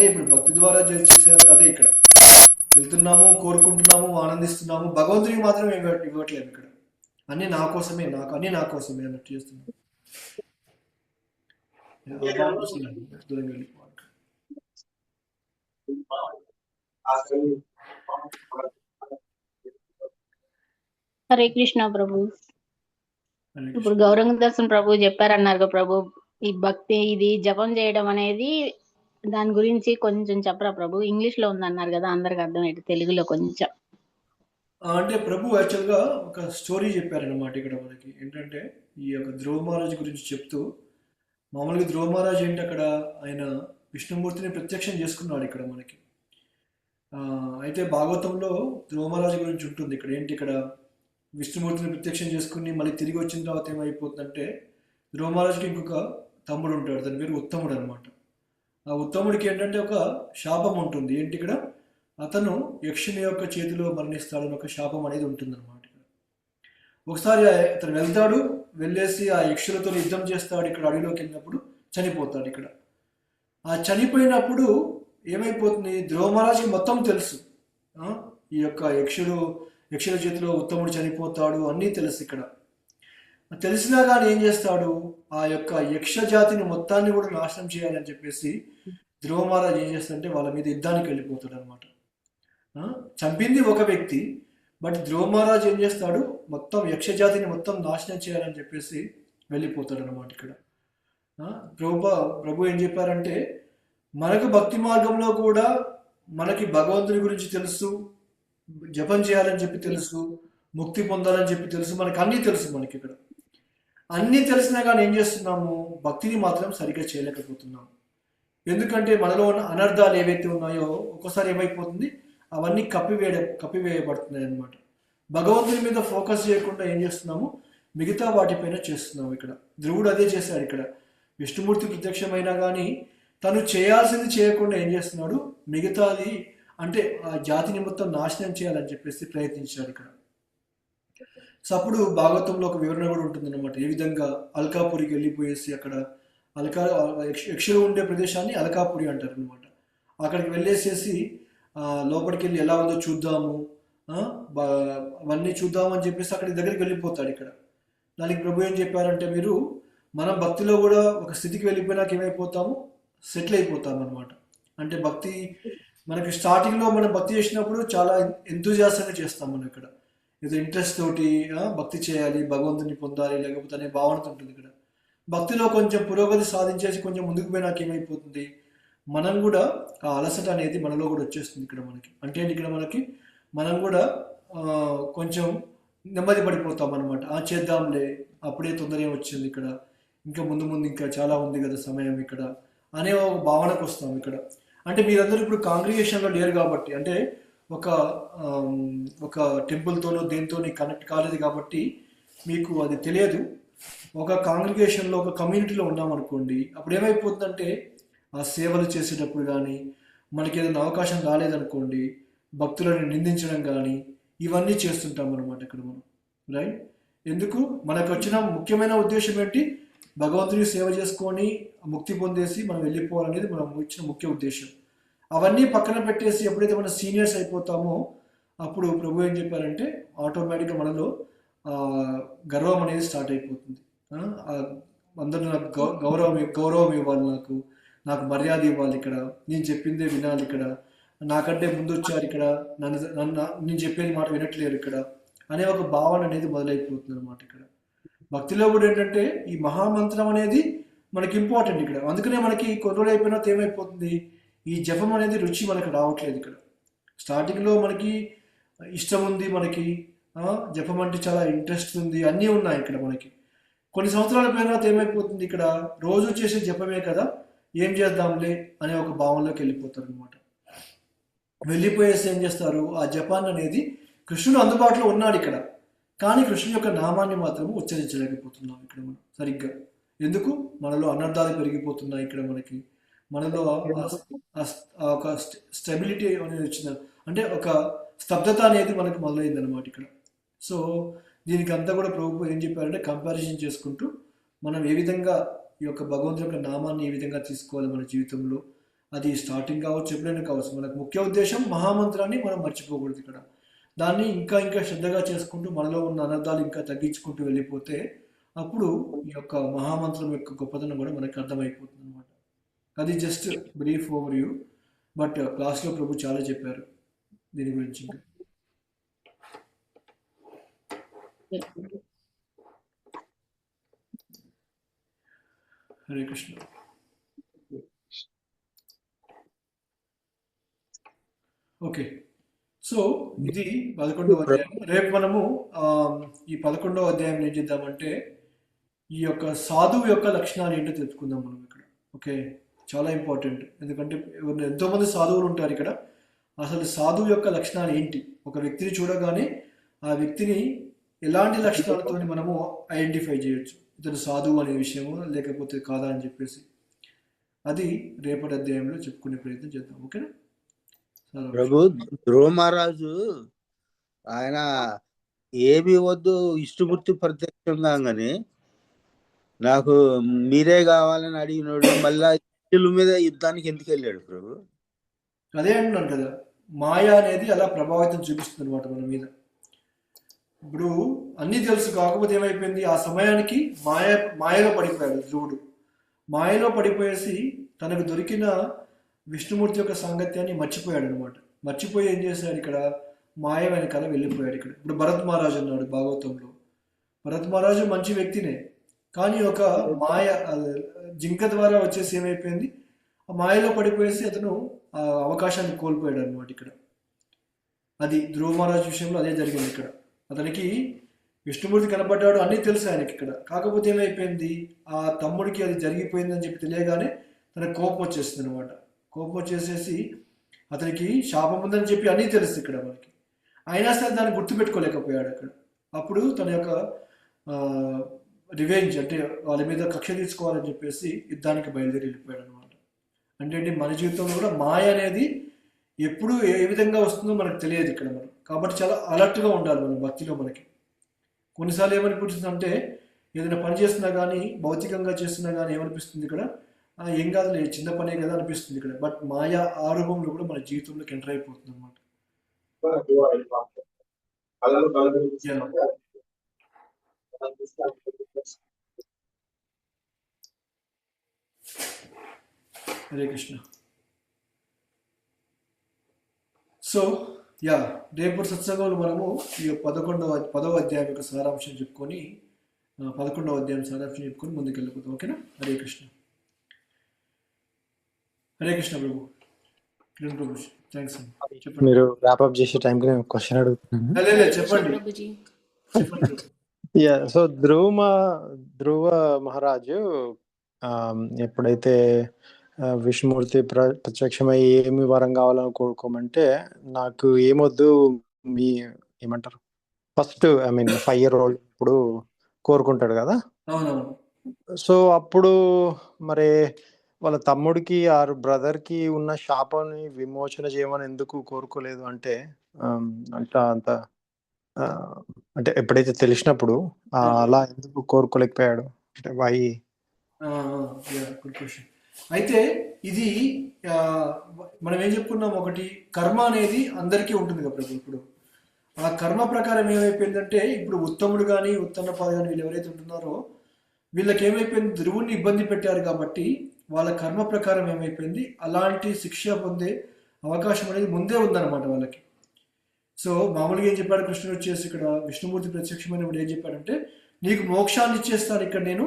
ఇప్పుడు భక్తి ద్వారా చేసేదంతా అదే ఇక్కడ. వెళ్తున్నాము, కోరుకుంటున్నాము, ఆనందిస్తున్నాము, భగవంతునికి మాత్రం ఇవ్వట్లేదు ఇక్కడ. అన్ని నా కోసమే, అన్ని నా కోసమే అన్నట్టు చేస్తున్నాము. హరే కృష్ణ ప్రభు. ఇప్పుడు గౌరంగ దర్శన్ ప్రభు చెప్పారన్నారు ప్రభు, ఈ భక్తి ఇది జపం చేయడం అనేది దాని గురించి కొంచెం చెప్పరా ప్రభు? ఇంగ్లీష్ లో ఉందన్నారు కదా, అందరికి అర్థమయ్యేది తెలుగులో కొంచెం. అంటే ప్రభు యాక్చువల్గా ఒక స్టోరీ చెప్పారనమాట ఇక్కడ మనకి. ఏంటంటే ఈ యొక్క ధ్రువ మహారాజ్ గురించి చెప్తూ, మామూలుగా ధ్రువ మహారాజ్ ఏంటి అక్కడ ఆయన విష్ణుమూర్తిని ప్రత్యక్షం చేసుకున్నాడు ఇక్కడ మనకి. అయితే భాగవతంలో ధ్రువ మహారాజ్ గురించి ఉంటుంది ఇక్కడ. ఏంటి ఇక్కడ విష్ణుమూర్తిని ప్రత్యక్షం చేసుకుని మళ్ళీ తిరిగి వచ్చిన తర్వాత ఏమైపోతుందంటే, ధ్రువ మహారాజ్కి ఇంకొక తమ్ముడు ఉంటాడు, దాని పేరు ఉత్తముడు అనమాట. ఆ ఉత్తముడికి ఏంటంటే ఒక శాపం ఉంటుంది. ఏంటి ఇక్కడ, అతను యక్షుని యొక్క చేతిలో మరణిస్తాడని ఒక శాపం అనేది ఉంటుందన్నమాట. ఒకసారి అతను వెళ్తాడు, వెళ్ళేసి ఆ యక్షులతో యుద్ధం చేస్తాడు. ఇక్కడ అడవిలోకి వెళ్ళినప్పుడు చనిపోతాడు ఇక్కడ. ఆ చనిపోయినప్పుడు ఏమైపోతుంది, ధ్రువ మహారాజుకి మొత్తం తెలుసు, ఈ యొక్క యక్షుల చేతిలో ఉత్తముడు చనిపోతాడు అన్నీ తెలుసు ఇక్కడ. తెలిసినా కానీ ఏం చేస్తాడు, ఆ యొక్క యక్ష జాతిని మొత్తాన్ని కూడా నాశనం చేయాలని చెప్పేసి ధ్రువ మహారాజు ఏం చేస్తాడంటే వాళ్ళ మీద యుద్ధానికి వెళ్ళిపోతాడు అనమాట. చంపింది ఒక వ్యక్తి, బట్ ధ్రువ మహారాజు ఏం చేస్తాడు, మొత్తం యక్ష జాతిని మొత్తం నాశనం చేయాలని చెప్పేసి వెళ్ళిపోతాడు అనమాట ఇక్కడ. ప్రభు ఏం చెప్పారంటే, మనకు భక్తి మార్గంలో కూడా మనకి భగవంతుని గురించి తెలుసు, జపం చేయాలని చెప్పి తెలుసు, ముక్తి పొందాలని చెప్పి తెలుసు, మనకు అన్నీ తెలుసు. మనకి ఇక్కడ అన్నీ తెలిసినా కానీ ఏం చేస్తున్నాము, భక్తిని మాత్రం సరిగ్గా చేయలేకపోతున్నాము. ఎందుకంటే మనలో ఉన్న అనర్థాలు ఏవైతే ఉన్నాయో ఒక్కోసారి ఏమైపోతుంది, అవన్నీ కప్పివేయబడుతున్నాయి అన్నమాట. భగవంతుని మీద ఫోకస్ చేయకుండా ఏం చేస్తున్నాము, మిగతా వాటిపైన చేస్తున్నాము. ఇక్కడ ధ్రువుడు అదే చేశాడు. ఇక్కడ విష్ణుమూర్తి ప్రత్యక్షమైనా కానీ తను చేయాల్సింది చేయకుండా ఏం చేస్తున్నాడు, మిగతాది అంటే ఆ జాతిని మొత్తం నాశనం చేయాలని చెప్పేసి ప్రయత్నించాడు ఇక్కడ. సో అప్పుడు భాగవతంలో ఒక వివరణ కూడా ఉంటుంది అనమాట. ఏ విధంగా అల్కాపురికి వెళ్ళిపోయేసి అక్కడ యక్షులు ఉండే ప్రదేశాన్ని అల్కాపురి అంటారు అనమాట. అక్కడికి వెళ్ళేసేసి లోపలికి వెళ్ళి ఎలా ఉందో చూద్దాము, అవన్నీ చూద్దాము అని చెప్పేసి అక్కడి దగ్గరికి వెళ్ళిపోతాడు. ఇక్కడ దానికి ప్రభు ఏం చెప్పారంటే, మీరు మనం భక్తిలో కూడా ఒక స్థితికి వెళ్ళిపోయినాక ఏమైపోతాము, సెటిల్ అయిపోతాం అనమాట. అంటే భక్తి మనకి స్టార్టింగ్లో మనం భక్తి చేసినప్పుడు చాలా ఎంతూజియాసంగా చేస్తాం. మనం ఇక్కడ ఏదో ఇంట్రెస్ట్ తోటి భక్తి చేయాలి, భగవంతుని పొందాలి, లేకపోతే అనే భావనతో ఉంటుంది. ఇక్కడ భక్తిలో కొంచెం పురోగతి సాధించేసి కొంచెం ముందుకు పోయినాక ఏమైపోతుంది, మనం కూడా ఆ అలసట అనేది మనలో కూడా వచ్చేస్తుంది. ఇక్కడ మనకి అంటే ఇక్కడ మనం కూడా కొంచెం నెమ్మది పడిపోతాం అనమాట. చేద్దాంలే, అప్పుడే తొందర వచ్చింది, ఇక్కడ ఇంకా ముందు ఇంకా చాలా ఉంది కదా సమయం ఇక్కడ అనే ఒక భావనకు వస్తాం. ఇక్కడ అంటే మీరందరూ ఇప్పుడు కాంగ్రిగేషన్లో లేరు కాబట్టి, అంటే ఒక టెంపుల్తోనో దేనితోని కనెక్ట్ కాలేదు కాబట్టి మీకు అది తెలియదు. ఒక కాంగ్రిగేషన్లో ఒక కమ్యూనిటీలో ఉన్నామనుకోండి, అప్పుడు ఏమైపోతుందంటే ఆ సేవలు చేసేటప్పుడు కానీ మనకి ఏదైనా అవకాశం రాలేదనుకోండి, భక్తులను నిందించడం కానీ ఇవన్నీ చేస్తుంటాం అనమాట ఇక్కడ మనం. రైట్? ఎందుకు మనకు వచ్చిన ముఖ్యమైన ఉద్దేశం ఏంటి, భగవంతుని సేవ చేసుకొని ముక్తి పొందేసి మనం వెళ్ళిపోవాలనేది మనం ఇచ్చిన ముఖ్య ఉద్దేశం. అవన్నీ పక్కన పెట్టేసి ఎప్పుడైతే మనం సీనియర్స్ అయిపోతామో అప్పుడు ప్రభు ఏం చెప్పారంటే, ఆటోమేటిక్గా మనలో గర్వం అనేది స్టార్ట్ అయిపోతుంది. అందరూ నాకు గౌరవం ఇవ్వాలి, నాకు మర్యాద ఇవ్వాలి, ఇక్కడ నేను చెప్పిందే వినాలి, ఇక్కడ నాకంటే ముందు వచ్చారు, ఇక్కడ నేను చెప్పేది మాట వినట్లేరు ఇక్కడ అనే ఒక భావన అనేది మొదలైపోతుంది అనమాట. ఇక్కడ భక్తిలో కూడా ఏంటంటే ఈ మహామంత్రం అనేది మనకి ఇంపార్టెంట్ ఇక్కడ. అందుకనే మనకి కొన్ని రోజులు అయిపోయినా ఏమైపోతుంది, ఈ జపం అనేది రుచి మనకు రావట్లేదు. ఇక్కడ స్టార్టింగ్లో మనకి ఇష్టం ఉంది, మనకి జపం అంటే చాలా ఇంట్రెస్ట్ ఉంది, అన్నీ ఉన్నాయి ఇక్కడ మనకి. కొన్ని సంవత్సరాల పైన ఏమైపోతుంది, ఇక్కడ రోజు చేసే జపమే కదా, ఏం చేద్దాంలే అనే ఒక భావనలోకి వెళ్ళిపోతారు అనమాట. వెళ్ళిపోయేసి ఏం చేస్తారు, ఆ జపాన్ అనేది కృష్ణుడు అందుబాటులో ఉన్నాడు ఇక్కడ, కానీ కృష్ణుని యొక్క నామాన్ని మాత్రము ఉచ్చరించలేకపోతున్నాం ఇక్కడ మనం సరిగ్గా. ఎందుకు, మనలో అనర్థాలు పెరిగిపోతున్నాయి ఇక్కడ మనలో ఒక స్టెబిలిటీ అనేది వచ్చింది, అంటే ఒక స్తబ్దత అనేది మనకు మొదలైంది అనమాట ఇక్కడ. సో దీనికి అంతా కూడా ప్రభు ఏం చెప్పారంటే, కంపారిజన్ చేసుకుంటూ మనం ఏ విధంగా ఈ యొక్క భగవంతుని యొక్క నామాన్ని ఏ విధంగా తీసుకోవాలి మన జీవితంలో, అది స్టార్టింగ్ కావచ్చు, ఎప్పుడైనా కావచ్చు. మనకు ముఖ్య ఉద్దేశం మహామంత్రాన్ని మనం మర్చిపోకూడదు ఇక్కడ. దాన్ని ఇంకా శ్రద్ధగా చేసుకుంటూ మనలో ఉన్న అనర్థాలు ఇంకా తగ్గించుకుంటూ వెళ్ళిపోతే అప్పుడు ఈ యొక్క మహామంత్రం యొక్క గొప్పతనం కూడా మనకు అర్థమైపోతుంది అనమాట. అది just brief over view, but క్లాస్లో ప్రభు చాలా చెప్పారు దీని గురించి. హరే కృష్ణ. ఓకే, సో ఇది 11వ అధ్యాయం. రేపు మనము ఈ 11వ అధ్యాయం ఏం చేద్దామంటే, ఈ యొక్క సాధువు యొక్క లక్షణాలు ఏంటో తెలుసుకుందాం మనం ఇక్కడ. ఓకే, చాలా ఇంపార్టెంట్. ఎందుకంటే ఎంతోమంది సాధువులు ఉంటారు ఇక్కడ. అసలు సాధువు యొక్క లక్షణాలు ఏంటి, ఒక వ్యక్తిని చూడగానే ఆ వ్యక్తిని ఎలాంటి లక్షణాలతో మనము ఐడెంటిఫై చేయొచ్చు, ఇతను సాధువు అనే విషయము లేకపోతే కాదా అని చెప్పేసి, అది రేపటి అధ్యాయంలో చెప్పుకునే ప్రయత్నం చేద్దాం. ఓకేనా ప్రభు? ధ్రువ మహారాజు ఆయన ఏమి వద్దు ఇష్టమూర్తి ప్రత్యక్షంగా కానీ నాకు మీరే కావాలని అడిగినాడు, మళ్ళా ఇల్లు మీద యుద్ధానికి ఎందుకు వెళ్ళాడు ప్రభు? అదే అంటున్నాను కదా, మాయ అనేది అలా ప్రభావితం చూపిస్తుంది అనమాట మన మీద. ఇప్పుడు అన్నీ తెలుసు, కాకపోతే ఏమైపోయింది, ఆ సమయానికి మాయలో పడిపోయాడు ధ్రువుడు. మాయలో పడిపోయేసి తనకు దొరికిన విష్ణుమూర్తి యొక్క సాంగత్యాన్ని మర్చిపోయాడు అనమాట. మర్చిపోయి ఏం చేశాడు, ఇక్కడ మాయ వెనకాల వెళ్ళిపోయాడు. ఇక్కడ ఇప్పుడు భరత్ మహారాజు అన్నాడు భాగవతంలో. భరత్ మహారాజు మంచి వ్యక్తినే, కానీ ఒక మాయ జింక ద్వారా వచ్చేసి ఏమైపోయింది, ఆ మాయలో పడిపోయేసి అతను ఆ అవకాశాన్ని కోల్పోయాడు అనమాట. ఇక్కడ అది ధ్రువ మహారాజు విషయంలో అదే జరిగింది. ఇక్కడ అతనికి విష్ణుమూర్తి కనబడ్డాడు, అన్నీ తెలుసు ఆయనకి ఇక్కడ. కాకపోతే ఏమైపోయింది, ఆ తమ్ముడికి అది జరిగిపోయిందని చెప్పి తెలియగానే తనకు కోపం వచ్చేస్తుంది అనమాట. కోపం వచ్చేసేసి అతనికి శాపం ఉందని చెప్పి అన్నీ తెలుసు ఇక్కడ మనకి, అయినా సరే దాన్ని గుర్తుపెట్టుకోలేకపోయాడు అక్కడ. అప్పుడు తన యొక్క రివెంజ్ అంటే వాళ్ళ మీద కక్ష తీసుకోవాలని చెప్పేసి యుద్ధానికి బయలుదేరి వెళ్ళిపోయాడు అనమాట. అంటే మన జీవితంలో కూడా మాయ అనేది ఎప్పుడు ఏ విధంగా వస్తుందో మనకు తెలియదు ఇక్కడ మనం. కాబట్టి చాలా అలర్ట్గా ఉండాలి మనం భక్తిలో. మనకి కొన్నిసార్లు ఏమనిపిస్తుంది అంటే ఏదైనా పని చేస్తున్నా కానీ భౌతికంగా చేస్తున్నా కానీ ఏమనిపిస్తుంది ఇక్కడ, ఏం కాదులే చిన్న పనే కదా అనిపిస్తుంది ఇక్కడ. బట్ మాయా ఆరూపంలో కూడా మన జీవితంలోకి ఎంటర్ అయిపోతుంది అనమాట. హరే కృష్ణ. సో రేపు సత్సంగంలో మనము ఈ 10వ అధ్యాయం యొక్క సారాంశం చెప్పుకొని 11వ అధ్యాయం సారాంశం చెప్పుకొని ముందుకు వెళ్ళిపోతాం. ఓకేనా? హరే కృష్ణ. హరే కృష్ణ ప్రభు. కిరణ్ ప్రభు థ్యాంక్స్ అండి. చెప్పండి. మీరు ర్యాప్ అప్ చేసే టైంకి నేను క్వశ్చన్ అడుగుతున్నాను. లేదు, చెప్పండి ప్రభుజీ. చెప్పండి. సో ధ్రువ మహారాజు ఎప్పుడైతే విష్ణుమూర్తి ప్రత్యక్షమై ఏమి వరం కావాలని కోరుకోమంటే, నాకు ఏమొద్దు మీ ఏమంటారు ఫస్ట్ 5 year old ఇప్పుడు కోరుకుంటాడు కదా. అవునవును. సో అప్పుడు మరి వాళ్ళ తమ్ముడికి ఆర్ బ్రదర్కి ఉన్న శాపాన్ని విమోచన చేయమని ఎందుకు కోరుకోలేదు అంటే, అంత అంటే ఎప్పుడైతే తెలిసినప్పుడు అలా ఎందుకు కోరుకోలేకపోయాడు అంటే వై? Good question. అయితే ఇది మనం ఏం చెప్పుకున్నాం, ఒకటి కర్మ అనేది అందరికీ ఉంటుంది కదా ప్రభు. ఇప్పుడు ఆ కర్మ ప్రకారం ఏమైపోయిందంటే, ఇప్పుడు ఉత్తముడు కానీ ఉత్తన్నపాద కానీ వీళ్ళు ఎవరైతే ఉంటున్నారో వీళ్ళకి ఏమైపోయింది, ధ్రువుని ఇబ్బంది పెట్టారు కాబట్టి వాళ్ళ కర్మ ప్రకారం ఏమైపోయింది, అలాంటి శిక్ష పొందే అవకాశం అనేది ముందే ఉందన్నమాట వాళ్ళకి. సో మామూలుగా ఏం చెప్పాడు కృష్ణుడు వచ్చేసి, ఇక్కడ విష్ణుమూర్తి ప్రత్యక్షమైనప్పుడు ఏం చెప్పాడంటే, నీకు మోక్షాన్ని ఇచ్చేస్తాను ఇక్కడ నేను,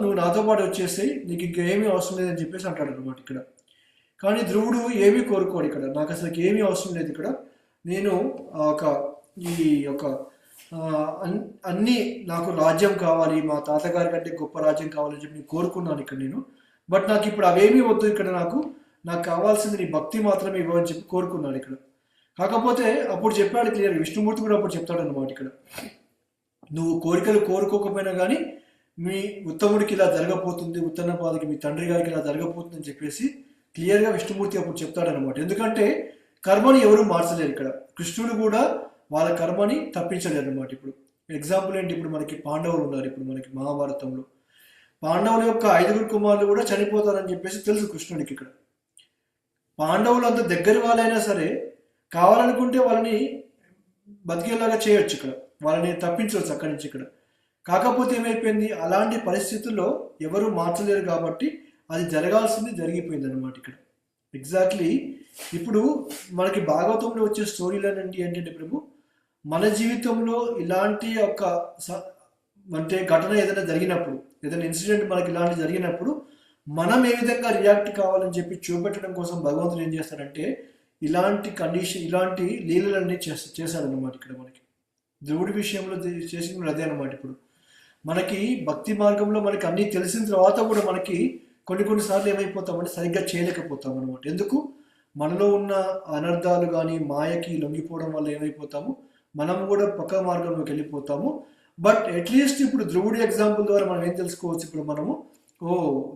నువ్వు నాతో పాటు వచ్చేసి నీకు ఇంకా ఏమీ అవసరం లేదని చెప్పేసి అంటాడు అనమాట ఇక్కడ. కానీ ధ్రువుడు ఏమీ కోరుకోడు ఇక్కడ, నాకు అసలు ఏమీ అవసరం లేదు ఇక్కడ, నేను అన్నీ నాకు రాజ్యం కావాలి, మా తాతగారి కంటే గొప్ప రాజ్యం కావాలని చెప్పి నేను కోరుకున్నాను ఇక్కడ నేను. బట్ నాకు ఇప్పుడు అవేమీ వద్దు ఇక్కడ, నాకు కావాల్సింది నీ భక్తి మాత్రమే ఇవ్వని చెప్పి కోరుకున్నాను ఇక్కడ. కాకపోతే అప్పుడు చెప్పాడు క్లియర్, విష్ణుమూర్తి కూడా అప్పుడు చెప్తాడు అనమాట ఇక్కడ, నువ్వు కోరికలు కోరుకోకపోయినా కానీ మీ ఉత్తముడికి ఇలా జరగబోతుంది, ఉత్తన్నపాదికి మీ తండ్రి గారికి ఇలా జరగబోతుంది అని చెప్పేసి క్లియర్గా విష్ణుమూర్తి అప్పుడు చెప్తాడనమాట. ఎందుకంటే కర్మని ఎవరు మార్చలేరు ఇక్కడ, కృష్ణుడు కూడా వాళ్ళ కర్మని తప్పించలేరు అనమాట. ఇప్పుడు ఎగ్జాంపుల్ ఏంటి, ఇప్పుడు మనకి పాండవులు ఉన్నారు, ఇప్పుడు మనకి మహాభారతంలో పాండవుల యొక్క 5 కుమారులు కూడా చనిపోతారని చెప్పేసి తెలుసు కృష్ణుడికి. ఇక్కడ పాండవులు అంత దగ్గర వాళ్ళైనా సరే కావాలనుకుంటే వాళ్ళని బతికేలాగా చేయొచ్చు, ఇక్కడ వాళ్ళని తప్పించవచ్చు అక్కడి నుంచి ఇక్కడ. కాకపోతే ఏమైపోయింది, అలాంటి పరిస్థితుల్లో ఎవరు మార్చలేరు కాబట్టి అది జరగాల్సింది జరిగిపోయింది అనమాట ఇక్కడ. ఎగ్జాక్ట్లీ ఇప్పుడు మనకి భాగవతంలో వచ్చే స్టోరీలు ఏంటంటే ప్రభు, మన జీవితంలో ఇలాంటి అంటే ఘటన ఏదైనా జరిగినప్పుడు, ఏదైనా ఇన్సిడెంట్ మనకి ఇలాంటి జరిగినప్పుడు మనం ఏ విధంగా రియాక్ట్ కావాలని చెప్పి చూపెట్టడం కోసం భగవంతుడు ఏం చేస్తాడంటే ఇలాంటి ఇలాంటి లీలలన్నీ చేశాడనమాట ఇక్కడ. మనకి ధ్రువుడి విషయంలో చేసిన అదే అనమాట. ఇప్పుడు మనకి భక్తి మార్గంలో మనకి అన్నీ తెలిసిన తర్వాత కూడా మనకి కొన్నిసార్లు ఏమైపోతామంటే సరిగ్గా చేయలేకపోతాం అనమాట. ఎందుకు, మనలో ఉన్న అనర్థాలు కానీ మాయకి లొంగిపోవడం వల్ల ఏమైపోతాము, మనం కూడా పక్క మార్గంలోకి వెళ్ళిపోతాము. బట్ అట్లీస్ట్ ఇప్పుడు ధ్రువుడి ఎగ్జాంపుల్ ద్వారా మనం ఏం తెలుసుకోవచ్చు, ఇప్పుడు మనము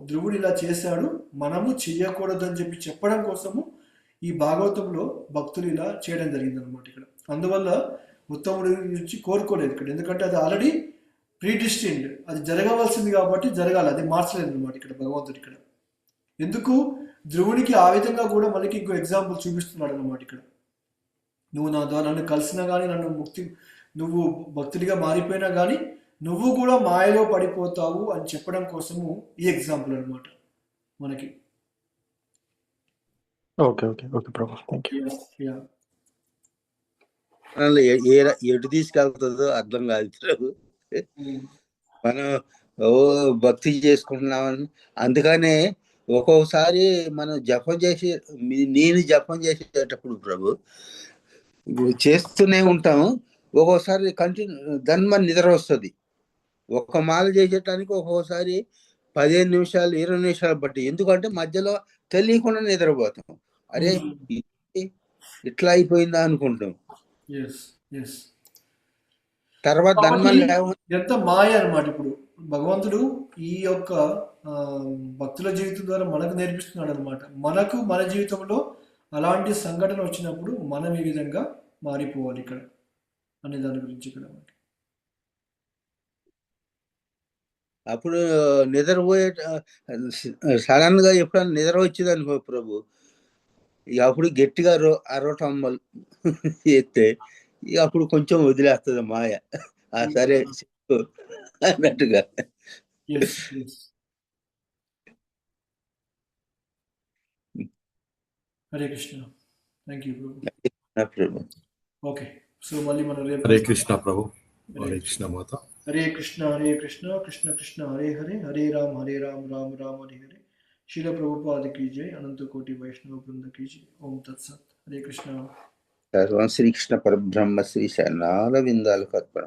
ధ్రువుడు ఇలా చేశాడు, మనము చెయ్యకూడదు అని చెప్పి చెప్పడం కోసము ఈ భాగవతంలో భక్తులు ఇలా చేయడం జరిగింది అనమాట ఇక్కడ. అందువల్ల ఉత్తముడి నుంచి కోరుకోలేదు ఇక్కడ, ఎందుకంటే అది ఆల్రెడీ ప్రీడిస్టిన్డ్, అది జరగవలసింది కాబట్టి జరగాలి, అది మార్చలేదు అనమాట ఇక్కడ భగవంతుడు. ఇక్కడ ఎందుకు ధ్రువునికి ఆ విధంగా కూడా మనకి ఇంకో ఎగ్జాంపుల్ చూపిస్తున్నాడు అనమాట ఇక్కడ. నువ్వు నా ద్వారా నన్ను కలిసినా కానీ, నువ్వు భక్తుడిగా మారిపోయినా కానీ నువ్వు కూడా మాయలో పడిపోతావు అని చెప్పడం కోసము ఈ ఎగ్జాంపుల్ అనమాట మనకి. ఓకే ఓకే ఓకే ప్రభు, థాంక్యూ. ఎటు తీసుకెళ్తుందో అర్థం కాదు ప్రభు. మనం భక్తి చేసుకుంటున్నామని, అందుకనే ఒక్కొక్కసారి మనం నేను జపం చేసేటప్పుడు ప్రభు చేస్తూనే ఉంటాము. ఒక్కోసారి దాని మన నిద్ర వస్తుంది. ఒక మాల చేసేటానికి ఒక్కొక్కసారి 15 నిమిషాలు 20 నిమిషాలు బట్టి, ఎందుకంటే మధ్యలో తెలియకుండా నిద్రపోతాం. అరే ఇట్లా అయిపోయిందా అనుకుంటాం. తర్వాత ఎంత మాయ అనమాట. ఇప్పుడు భగవంతుడు ఈ యొక్క భక్తుల జీవితం ద్వారా మనకు నేర్పిస్తున్నాడు అనమాట. మన జీవితంలో అలాంటి సంఘటన వచ్చినప్పుడు మనం ఈ విధంగా మారిపోవాలి ఇక్కడ అనే దాని గురించి ఇక్కడ. అప్పుడు నిద్రపోయే సడన్ గా ఎప్పుడన్నా నిద్ర వచ్చింది అనుకో ప్రభు, ఇక అప్పుడు గట్టిగా అరవటం చేస్తే ఇక అప్పుడు కొంచెం వదిలేస్తుంది మాయ. సరే చెప్పు అన్నట్టుగా. Yes, yes. Hare Krishna. Thank you Prabhu. Prabhu okay, so మళ్ళీ మనం రేపు హరే కృష్ణ ప్రభు. హరే కృష్ణ మాత. హరే కృష్ణ కృష్ణ కృష్ణ హరే హరే, హరే రామ్ రామ్ రామ్ హరే హరే. శీల ప్రభుపాద కీ జై, అనంత కోటి వైష్ణవ బృంద కీ జై. ఓం తత్సత్. హరే కృష్ణ. సర్వం శ్రీకృష్ణ పరబ్రహ్మ శ్రీ శరణాల విందాలకు అర్పణం.